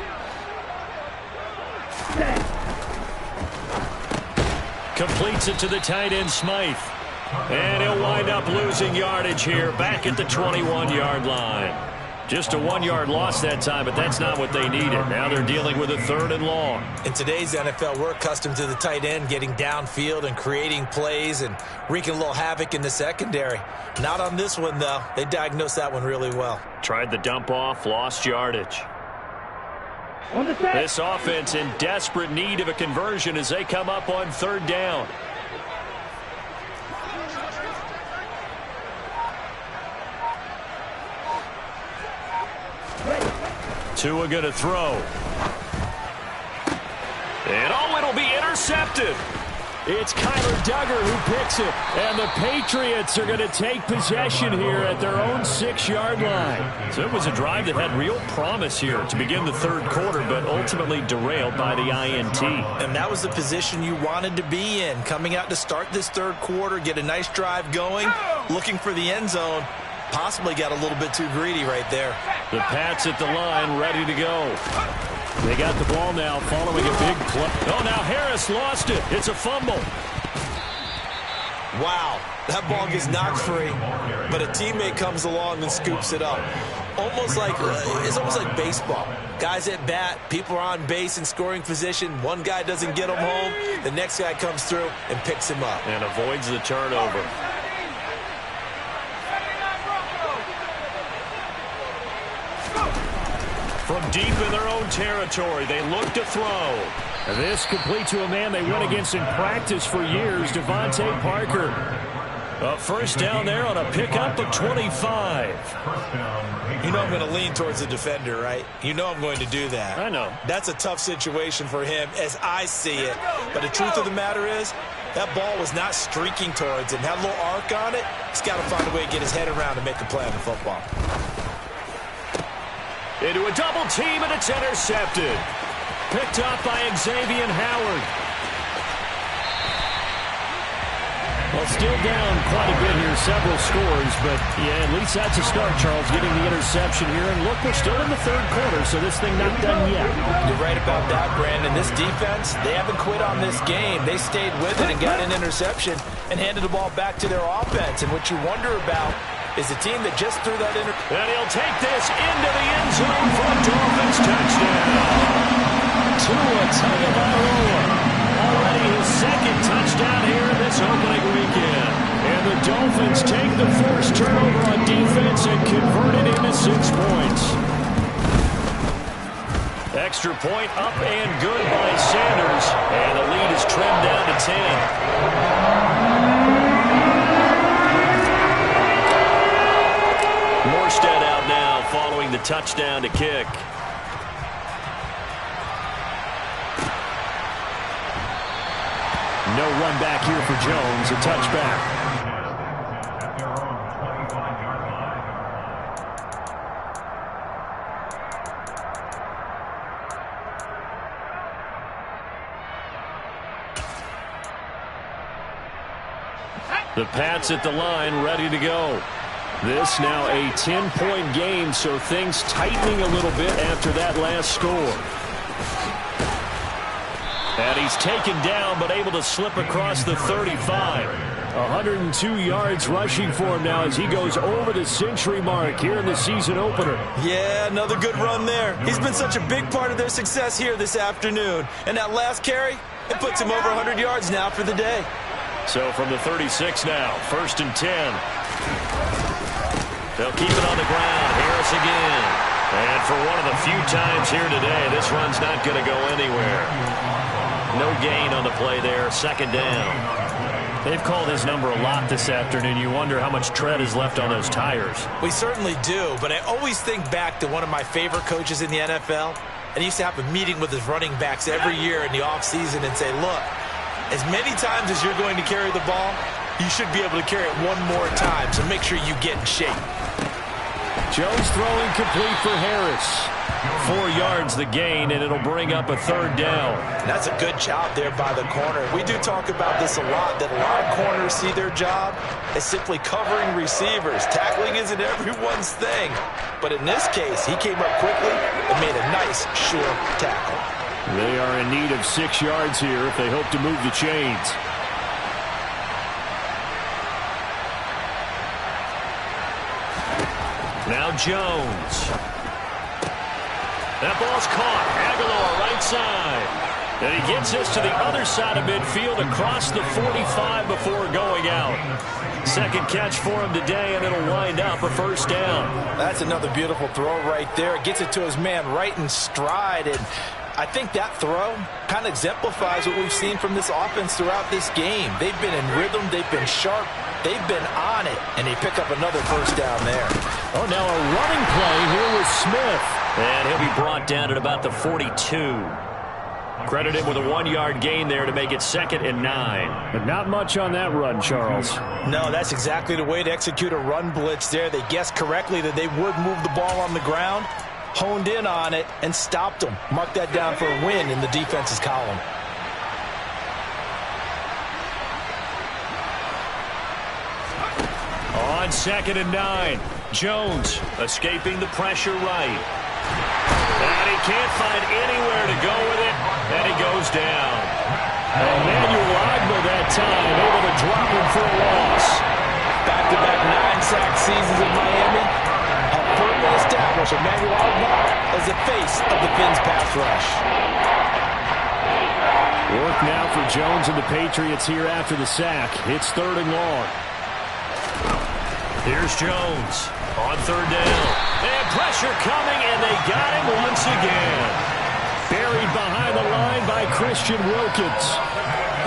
Completes it to the tight end, Smythe. And he'll wind up losing yardage here, back at the 21-yard line. Just a 1-yard loss that time, but that's not what they needed. Now they're dealing with a 3rd and long. In today's NFL, we're accustomed to the tight end getting downfield and creating plays and wreaking a little havoc in the secondary. Not on this one, though. They diagnosed that one really well. Tried the dump off, lost yardage. This offense in desperate need of a conversion as they come up on 3rd down. Tua going to throw. And it'll be intercepted. It's Kyler Duggar who picks it. And the Patriots are going to take possession here at their own 6-yard line. So it was a drive that had real promise here to begin the 3rd quarter, but ultimately derailed by the INT. And that was the position you wanted to be in. Coming out to start this 3rd quarter, get a nice drive going, looking for the end zone. Possibly got a little bit too greedy right there. The Pats at the line, ready to go. They got the ball now following a big play. Oh, now Harris lost it. It's a fumble. Wow, that ball gets knocked free, but a teammate comes along and scoops it up. It's almost like baseball. Guys at bat, people are on base in scoring position. One guy doesn't get him home. The next guy comes through and picks him up. And avoids the turnover. From deep in their own territory, they look to throw. This complete to a man they went against in practice for years, Devontae Parker. A 1st down there on a pickup of 25. You know I'm going to lean towards the defender, right? You know I'm going to do that. I know. That's a tough situation for him as I see it. But the truth of the matter is, that ball was not streaking towards him. Had a little arc on it. He's got to find a way to get his head around and make a play on the football. Into a double team, and it's intercepted. Picked up by Xavier Howard. Well, still down quite a bit here, several scores, but yeah, at least that's a start, Charles, getting the interception here. And look, we're still in the 3rd quarter, so this thing not done yet. You're right about that, Brandon. This defense, they haven't quit on this game. They stayed with it and got an interception and handed the ball back to their offense. And what you wonder about is the team that just threw that And he'll take this into the end zone for a Dolphins touchdown. Tua Tagovailoa, already his 2nd touchdown here this opening weekend. And the Dolphins take the first turnover on defense and convert it into 6 points. Extra point up and good by Sanders. And the lead is trimmed down to 10. Morstead out now following the touchdown to kick. No run back here for Jones. A touchback. At their own 25-yard line. The Pats at the line, ready to go. This now a 10-point game, so things tightening a little bit after that last score. And he's taken down, but able to slip across the 35. 102 yards rushing for him now as he goes over the century mark here in the season opener. Yeah, another good run there. He's been such a big part of their success here this afternoon. And that last carry, it puts him over 100 yards now for the day. So from the 36 now, 1st and 10. They'll keep it on the ground. Harris again. And for one of the few times here today, this run's not going to go anywhere. No gain on the play there. 2nd down. They've called his number a lot this afternoon. You wonder how much tread is left on those tires. We certainly do, but I always think back to one of my favorite coaches in the NFL. And he used to have a meeting with his running backs every year in the offseason and say, look, As many times as you're going to carry the ball, you should be able to carry it one more time, so make sure you get in shape. Jones throwing complete for Harris. 4 yards the gain, and it'll bring up a 3rd down. That's a good job there by the corner. We do talk about this a lot, that a lot of corners see their job as simply covering receivers. Tackling isn't everyone's thing. But in this case, he came up quickly and made a nice, sure tackle. They are in need of 6 yards here if they hope to move the chains. Now Jones. That ball's caught. Aguilar right side. And he gets us to the other side of midfield across the 45 before going out. 2nd catch for him today, and it'll wind up a 1st down. That's another beautiful throw right there. It gets it to his man right in stride. And I think that throw kind of exemplifies what we've seen from this offense throughout this game. They've been in rhythm. They've been sharp. They've been on it, and they pick up another 1st down there. Oh, now a running play here with Smith. And he'll be brought down at about the 42. Credit him with a 1-yard gain there to make it 2nd and 9. But not much on that run, Charles. No, that's exactly the way to execute a run blitz there. They guessed correctly that they would move the ball on the ground, honed in on it, and stopped them. Mark that down for a win in the defense's column. On 2nd and 9, Jones escaping the pressure right. And he can't find anywhere to go with it, and he goes down. Emmanuel Agba that time, able to drop him for a loss. Back-to-back 9-sack seasons in Miami have firmly established Emmanuel Agba as the face of the Fins pass rush. Work now for Jones and the Patriots here after the sack. It's 3rd and long. Here's Jones on 3rd down. And pressure coming, and they got him once again. Buried behind the line by Christian Wilkins.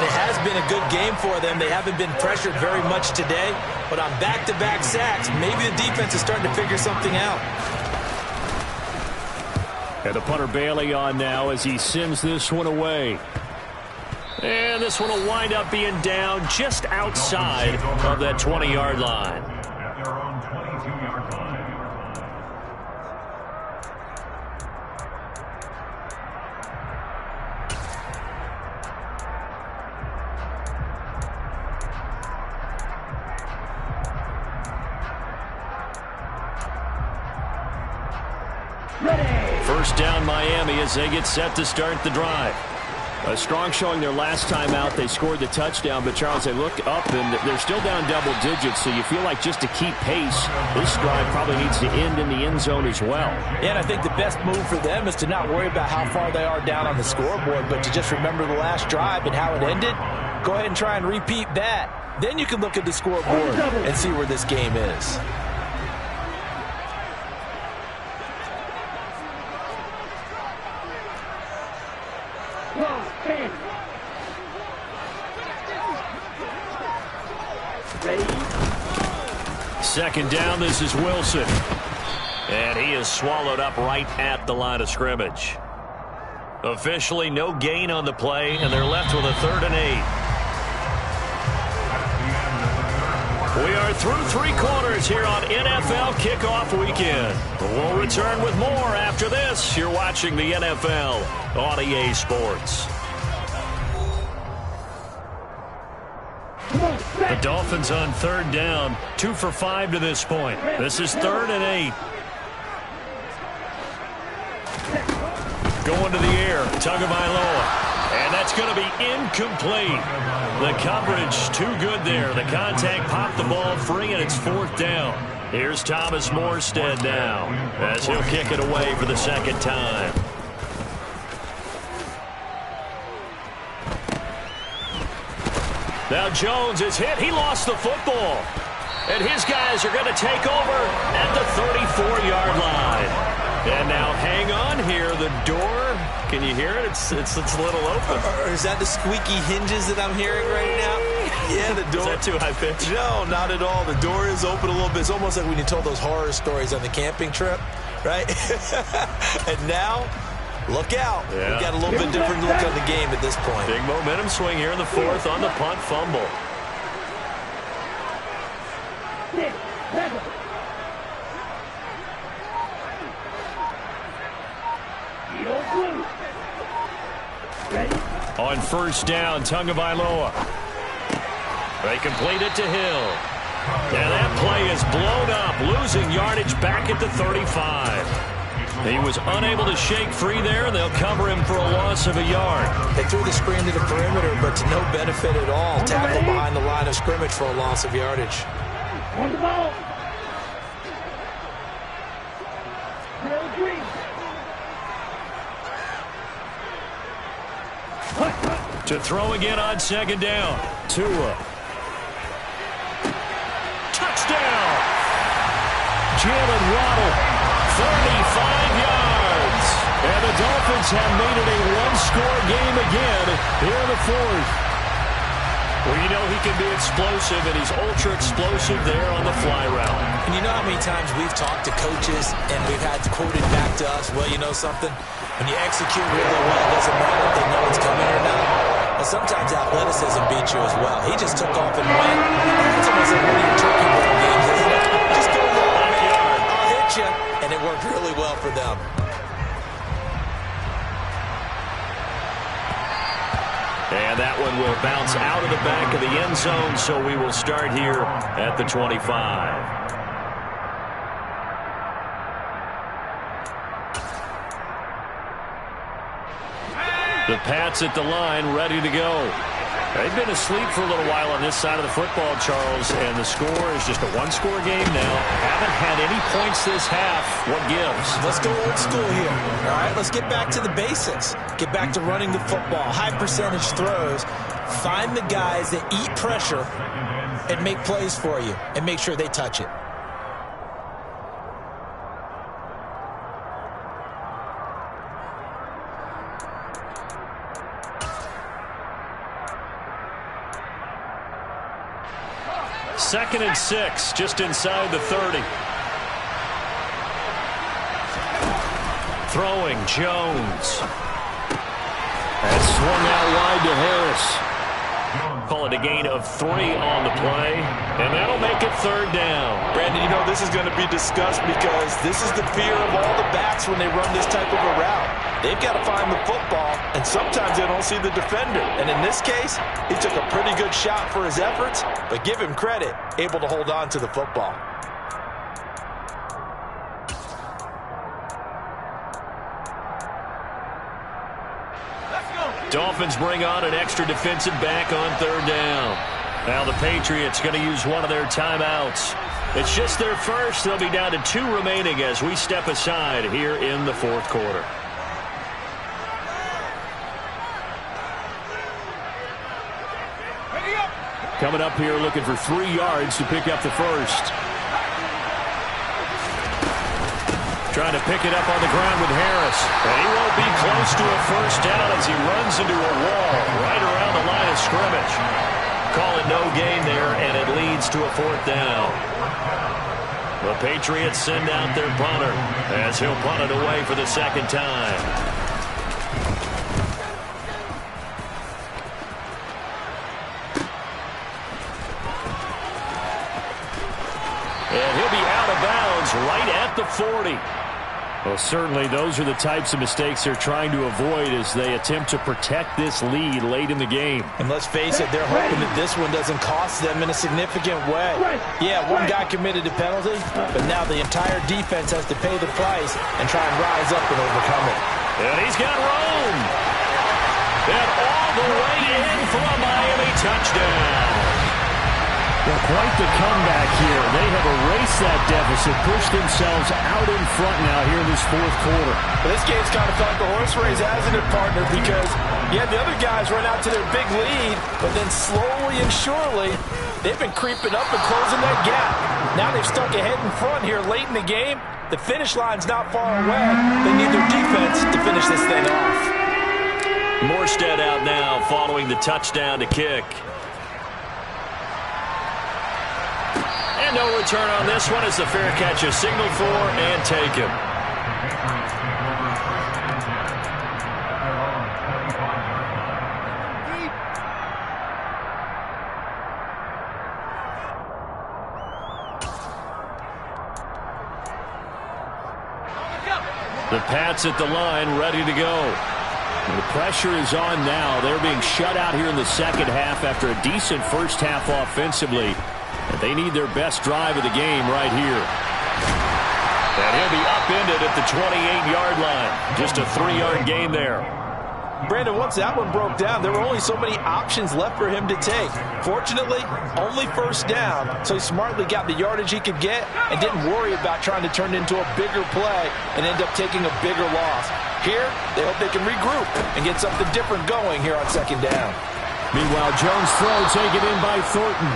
It has been a good game for them. They haven't been pressured very much today, but on back-to-back sacks, maybe the defense is starting to figure something out. And the punter Bailey on now as he sends this one away. And this one will wind up being down just outside of that 20-yard line. At their own 22-yard line. First down Miami as they get set to start the drive. A strong showing their last time out. They scored the touchdown, but Charles, they look up and they're still down double digits, so you feel like just to keep pace, this drive probably needs to end in the end zone as well. Yeah, and I think the best move for them is to not worry about how far they are down on the scoreboard, but to just remember the last drive and how it ended. Go ahead and try and repeat that. Then you can look at the scoreboard and see where this game is. Second down, this is Wilson. And he is swallowed up right at the line of scrimmage. Officially no gain on the play, and they're left with a 3rd and 8. We are through 3 quarters here on NFL Kickoff Weekend. We'll return with more after this. You're watching the NFL on EA Sports. The Dolphins on 3rd down, 2 for 5 to this point. This is 3rd and 8. Going to the air, Tagovailoa, and that's going to be incomplete. The coverage too good there. The contact popped the ball free, and it's 4th down. Here's Thomas Morstead now as he'll kick it away for the 2nd time. Now Jones is hit. He lost the football. And his guys are going to take over at the 34-yard line. And now hang on here. The door, can you hear it? It's a little open. Or is that the squeaky hinges that I'm hearing right now? Yeah, the door. Is that too high pitch? No, not at all. The door is open a little bit. It's almost like when you told those horror stories on the camping trip, right? And now Look out. Yeah. We've got a little bit different look on the game at this point. Big momentum swing here in the fourth on the punt fumble. On first down, Tagovailoa. They complete it to Hill. And that play is blown up, losing yardage back at the 35. He was unable to shake free there, and they'll cover him for a loss of a yard. They threw the screen to the perimeter, but to no benefit at all. Tackle behind the line of scrimmage for a loss of yardage. On the ball. To throw again on second down. Tua. Touchdown! Jalen Waddle, 35 yards. And the Dolphins have made it a one-score game again here in the fourth. Well, you know he can be explosive, and he's ultra-explosive there on the fly route. And you know how many times we've talked to coaches and we've had quoted back to us, well, you know something? When you execute really well, it doesn't matter if they know it's coming or not. And sometimes athleticism beats you as well. He just took off and went. It's almost like one of your turkey ball games, isn't it? Just go long, man. I'll hit you. And it worked really well for them. And that one will bounce out of the back of the end zone, so we will start here at the 25. The Pats at the line, ready to go. They've been asleep for a little while on this side of the football, Charles, and the score is just a one-score game now. Haven't had any points this half. What gives? Let's go old school here. All right, let's get back to the basics. Get back to running the football, high percentage throws. Find the guys that eat pressure and make plays for you and make sure they touch it. Second and 6, just inside the 30. Throwing, Jones. And swung out wide to Harris. Call it a gain of 3 on the play, and that'll make it third down. Brandon, you know, this is going to be discussed because this is the fear of all the backs when they run this type of a route. They've got to find the football, and sometimes they don't see the defender. And in this case, he took a pretty good shot for his efforts, but give him credit, able to hold on to the football. Dolphins bring on an extra defensive back on third down. Now the Patriots going to use one of their timeouts. It's just their first. They'll be down to 2 remaining as we step aside here in the fourth quarter. Coming up here looking for 3 yards to pick up the first. Trying to pick it up on the ground with Harris. And he won't be close to a first down as he runs into a wall right around the line of scrimmage. Call it no gain there, and it leads to a fourth down. The Patriots send out their punter as he'll punt it away for the second time. And he'll be out of bounds right at the 40. Well, certainly those are the types of mistakes they're trying to avoid as they attempt to protect this lead late in the game. And let's face it, they're hoping that this one doesn't cost them in a significant way. Yeah, one guy committed a penalty, but now the entire defense has to pay the price and try and rise up and overcome it. And he's got room. And all the way in for a Miami touchdown. Well, quite the comeback here. They have erased that deficit, pushed themselves out in front now here in this fourth quarter. This game's kind of felt the horse race, hasn't it, partner? Because, yeah, the other guys run out to their big lead, but then slowly and surely, they've been creeping up and closing that gap. Now they've stuck ahead in front here late in the game. The finish line's not far away. They need their defense to finish this thing off. Morstead out now following the touchdown to kick. And no return on this one as the fair catch is signaled for and taken. The Pats at the line, ready to go. The pressure is on now. They're being shut out here in the second half after a decent first half offensively. And they need their best drive of the game right here. And he'll be upended at the 28-yard line. Just a 3-yard gain there. Brandon, once that one broke down, there were only so many options left for him to take. Fortunately, only first down, so he smartly got the yardage he could get and didn't worry about trying to turn it into a bigger play and end up taking a bigger loss. Here, they hope they can regroup and get something different going here on second down. Meanwhile, Jones' throw taken in by Thornton.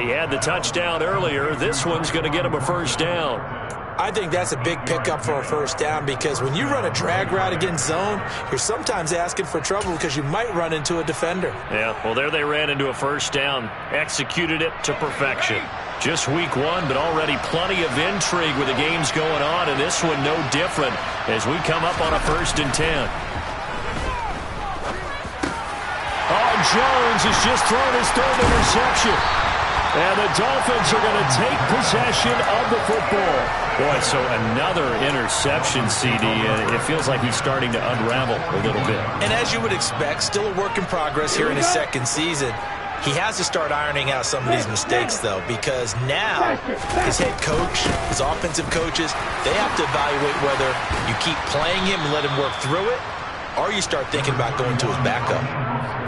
He had the touchdown earlier. This one's going to get him a first down. I think that's a big pickup for a first down because when you run a drag route against zone, you're sometimes asking for trouble because you might run into a defender. Yeah, well, there they ran into a first down. Executed it to perfection. Just week one, but already plenty of intrigue with the games going on, and this one no different as we come up on a 1st and 10. Oh, Jones has just thrown his 3rd interception. And the Dolphins are going to take possession of the football. Boy, so another interception, CD. It feels like he's starting to unravel a little bit. And as you would expect, still a work in progress here in his second season. He has to start ironing out some of these mistakes, though, because now his head coach, his offensive coaches, they have to evaluate whether you keep playing him and let him work through it, or you start thinking about going to his backup.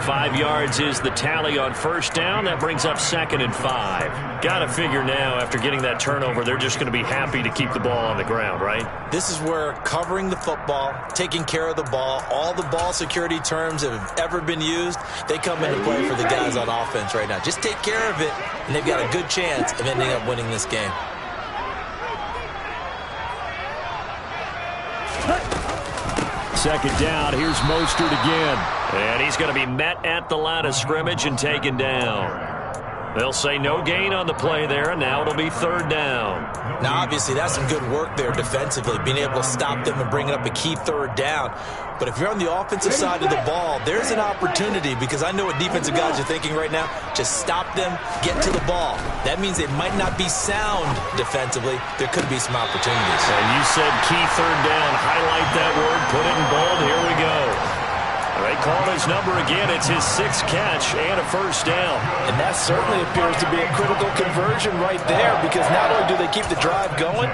5 yards is the tally on first down. That brings up 2nd and 5. Got to figure now, after getting that turnover, they're just going to be happy to keep the ball on the ground, right? This is where covering the football, taking care of the ball, all the ball security terms that have ever been used, they come into play for the guys on offense right now. Just take care of it, and they've got a good chance of ending up winning this game. Second down, here's Mostert again. And he's going to be met at the line of scrimmage and taken down. They'll say no gain on the play there, and now it'll be 3rd down. Now, obviously, that's some good work there defensively, being able to stop them and bringing up a key 3rd down. But if you're on the offensive side of the ball, there's an opportunity, because I know what defensive guys are thinking right now. Just stop them, get to the ball. That means they might not be sound defensively. There could be some opportunities. And you said key 3rd down. Highlight that word, put it in bold. Here we go. They call his number again. It's his 6th catch and a first down. And that certainly appears to be a critical conversion right there, because not only do they keep the drive going,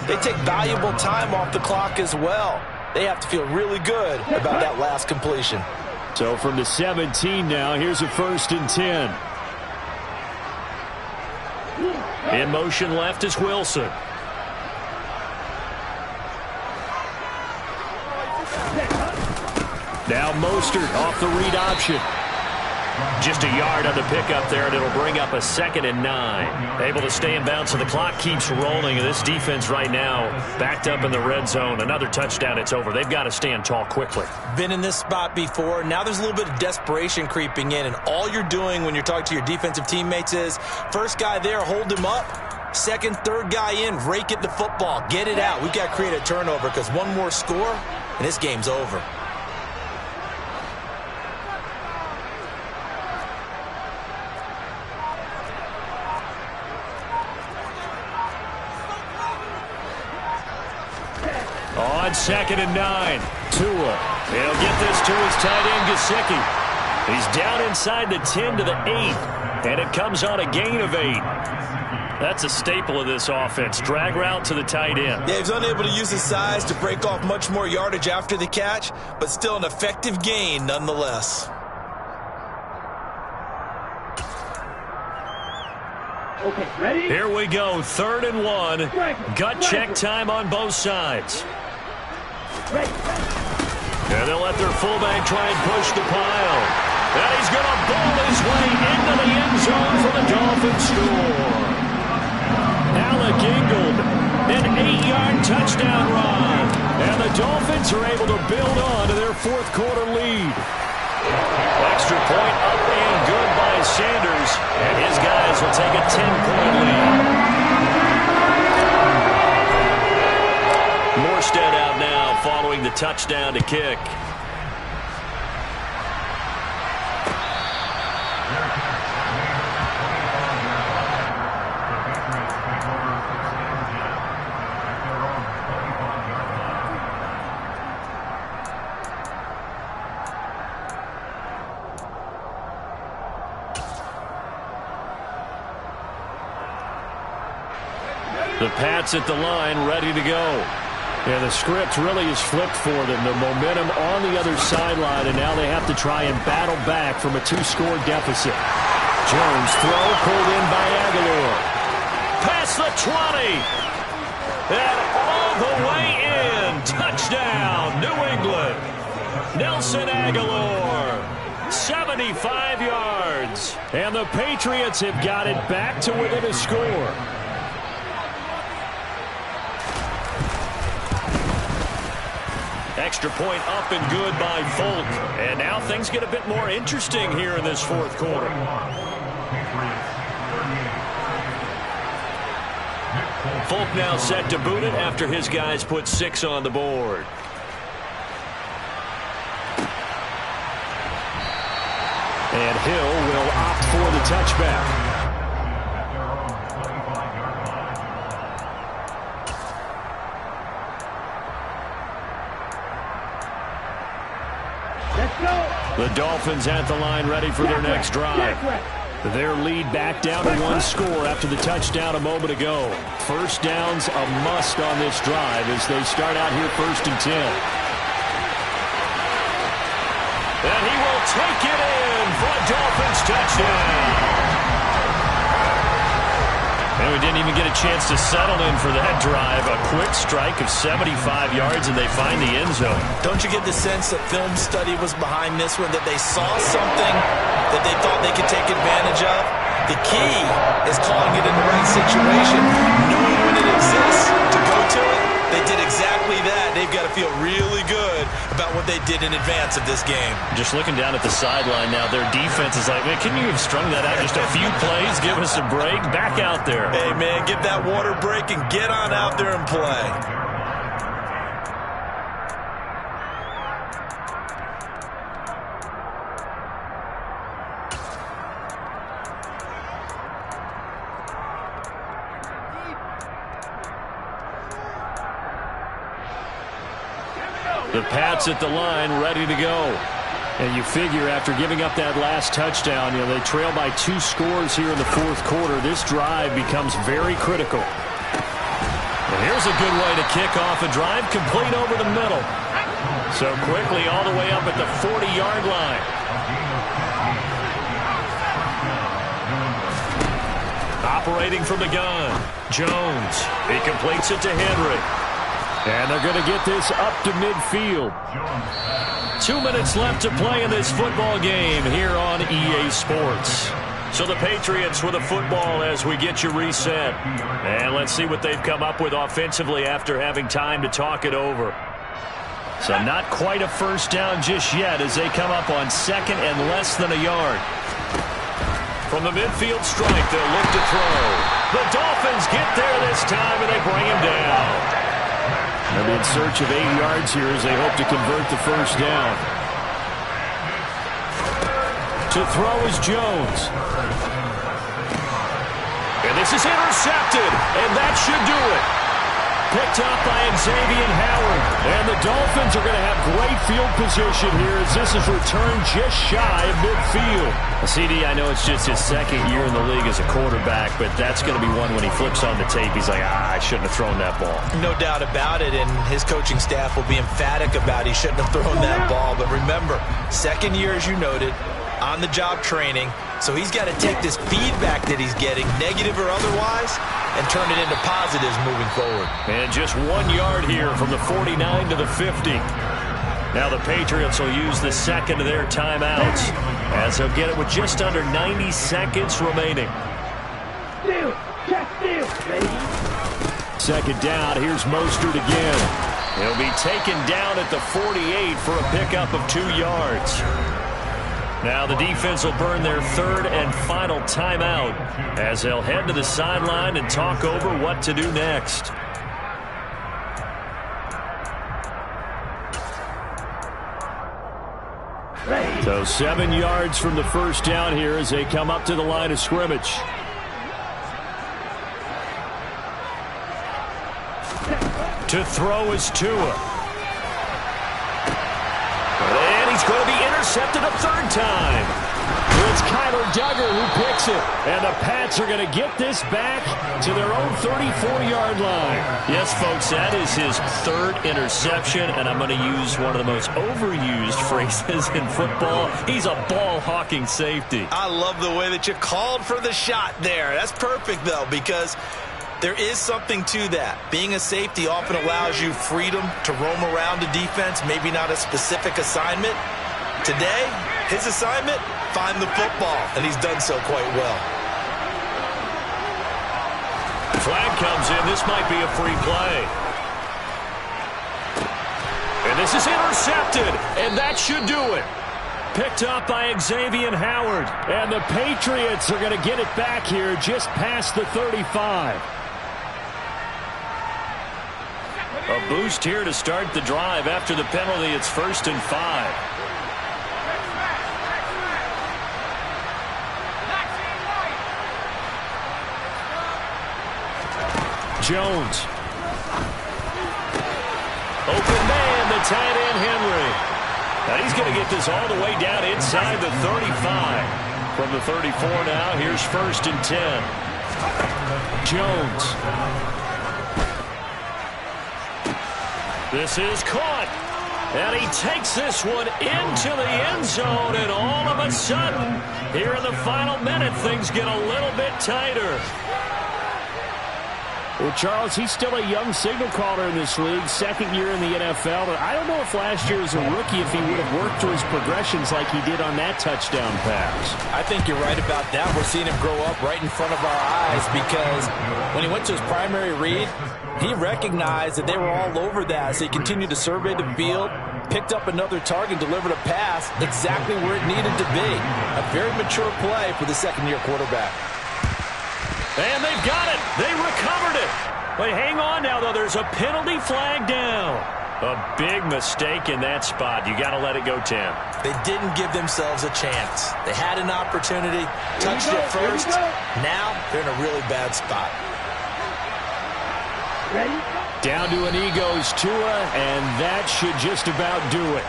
they take valuable time off the clock as well. They have to feel really good about that last completion. So from the 17 now, here's a 1st and 10. In motion left is Wilson. Now Mostert off the read option. Just a yard on the pickup there, and it'll bring up a 2nd and 9. Able to stay in bounds, so the clock keeps rolling. And this defense right now backed up in the red zone. Another touchdown, it's over. They've got to stand tall quickly. Been in this spot before. Now there's a little bit of desperation creeping in, and all you're doing when you're talking to your defensive teammates is, first guy there, hold him up. 2nd, 3rd guy in, rake at the football. Get it out. We've got to create a turnover, because one more score, and this game's over. On 2nd and 9, Tua. He'll get this to his tight end, Gesicki. He's down inside the 10 to the 8, and it comes on a gain of 8. That's a staple of this offense. Drag route to the tight end. Yeah, he's unable to use his size to break off much more yardage after the catch, but still an effective gain nonetheless. Okay, ready? Here we go, 3rd and 1. Gut check time on both sides. And they'll let their fullback try and push the pile. And he's going to ball his way into the end zone for the Dolphins score. Alec Ingold, an 8-yard touchdown run. And the Dolphins are able to build on to their 4th quarter lead. Extra point up and good by Sanders. And his guys will take a 10-point lead. Morstead out now following the touchdown to kick. The Pats at the line, ready to go. Yeah, the script really is flipped for them. The momentum on the other sideline, and now they have to try and battle back from a 2-score deficit. Jones throw pulled in by Aguilar. Past the 20. And all the way in. Touchdown, New England. Nelson Aguilar. 75 yards. And the Patriots have got it back to within a score. Extra point up and good by Folk. And now things get a bit more interesting here in this fourth quarter. Folk now set to boot it after his guys put 6 on the board. And Hill will opt for the touchback. The Dolphins at the line ready for their next drive. Their lead back down to 1 score after the touchdown a moment ago. First down's a must on this drive as they start out here 1st and 10. And he will take it in for a Dolphins touchdown. And we didn't even get a chance to settle in for that drive. A quick strike of 75 yards, and they find the end zone. Don't you get the sense that film study was behind this one, that they saw something that they thought they could take advantage of? The key is calling it in the right situation, knowing when it exists to go to it. They did exactly that. They've got to feel really good about what they did in advance of this game. Just looking down at the sideline now, their defense is like, man, couldn't you have strung that out just a few plays? Give us a break. Back out there. Hey, man, get that water break and get on out there and play. The Pats at the line, ready to go. And you figure after giving up that last touchdown, they trail by 2 scores here in the fourth quarter. This drive becomes very critical. And here's a good way to kick off a drive, complete over the middle. So quickly all the way up at the 40-yard line. Operating from the gun, Jones. He completes it to Henry. And they're going to get this up to midfield. 2 minutes left to play in this football game here on EA Sports. So the Patriots with a football as we get you reset. And let's see what they've come up with offensively after having time to talk it over. So not quite a first down just yet as they come up on 2nd and less than a yard. From the midfield strike, they'll look to throw. The Dolphins get there this time and they bring him down. They'll be in search of 8 yards here as they hope to convert the first down. To throw is Jones. And this is intercepted, and that should do it. Picked up by Xavier Howard. And the Dolphins are going to have great field position here as this is returned just shy of midfield. CD, I know it's just his 2nd year in the league as a quarterback, but that's going to be one when he flips on the tape. He's like, I shouldn't have thrown that ball. No doubt about it, and his coaching staff will be emphatic about he shouldn't have thrown that ball. But remember, 2nd year, as you noted, on-the-job training, so he's got to take this feedback that he's getting, negative or otherwise, and turn it into positives moving forward. And just 1 yard here from the 49 to the 50. Now the Patriots will use the 2nd of their timeouts as they'll get it with just under 90 seconds remaining. Steal, check steal, baby. 2nd down, here's Mostert again. He'll be taken down at the 48 for a pickup of 2 yards. Now the defense will burn their 3rd and final timeout as they'll head to the sideline and talk over what to do next. So 7 yards from the first down here as they come up to the line of scrimmage. To throw is Tua. And he's going to be intercepted a 3rd time. It's kind Tyler Duggar who picks it. And the Pats are going to get this back to their own 34-yard line. Yes, folks, that is his third interception, and I'm going to use one of the most overused phrases in football. He's a ball-hawking safety. I love the way that you called for the shot there. That's perfect, though, because there is something to that. Being a safety often allows you freedom to roam around a defense, maybe not a specific assignment. Today, his assignment, find the football, and he's done so quite well. Flag comes in. This might be a free play. And this is intercepted, and that should do it. Picked up by Xavier Howard. And the Patriots are going to get it back here just past the 35. A boost here to start the drive. After the penalty, it's 1st and 5. Jones. Open man, the tight end Henry. Now he's going to get this all the way down inside the 35. From the 34 now, here's 1st and 10. Jones. This is caught. And he takes this one into the end zone. And all of a sudden, here in the final minute, things get a little bit tighter. Well, Charles, he's still a young signal caller in this league, second year in the NFL. But I don't know if last year as a rookie, if he would have worked through his progressions like he did on that touchdown pass. I think you're right about that. We're seeing him grow up right in front of our eyes because when he went to his primary read, he recognized that they were all over that. So he continued to survey the field, picked up another target, delivered a pass exactly where it needed to be. A very mature play for the second-year quarterback. And they've got it. They recovered it. But hang on now, though. There's a penalty flag down. A big mistake in that spot. You got to let it go, Tim. They didn't give themselves a chance. They had an opportunity, touched it first. Now they're in a really bad spot. Ready? Down to an Egos Tua, and that should just about do it.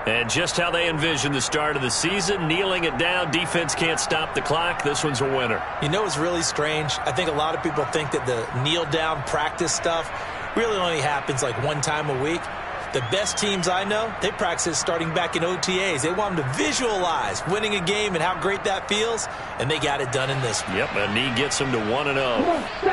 And just how they envision the start of the season, kneeling it down, defense can't stop the clock. This one's a winner. You know what's really strange? I think a lot of people think that the kneel-down practice stuff really only happens like one time a week. The best teams I know, they practice it starting back in OTAs. They want them to visualize winning a game and how great that feels, and they got it done in this one. Yep, a knee gets them to 1-0.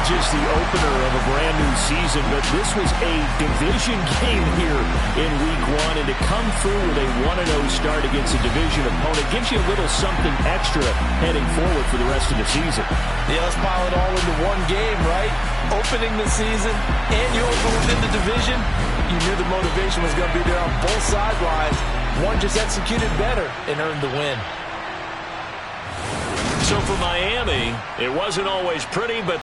Just the opener of a brand new season, but this was a division game here in week 1, and to come through with a 1-0 start against a division opponent gives you a little something extra heading forward for the rest of the season. Yeah, let's pile it all into one game, right? Opening the season and you open within the division. You knew the motivation was going to be there on both sidelines. One just executed better and earned the win. So for Miami, it wasn't always pretty, but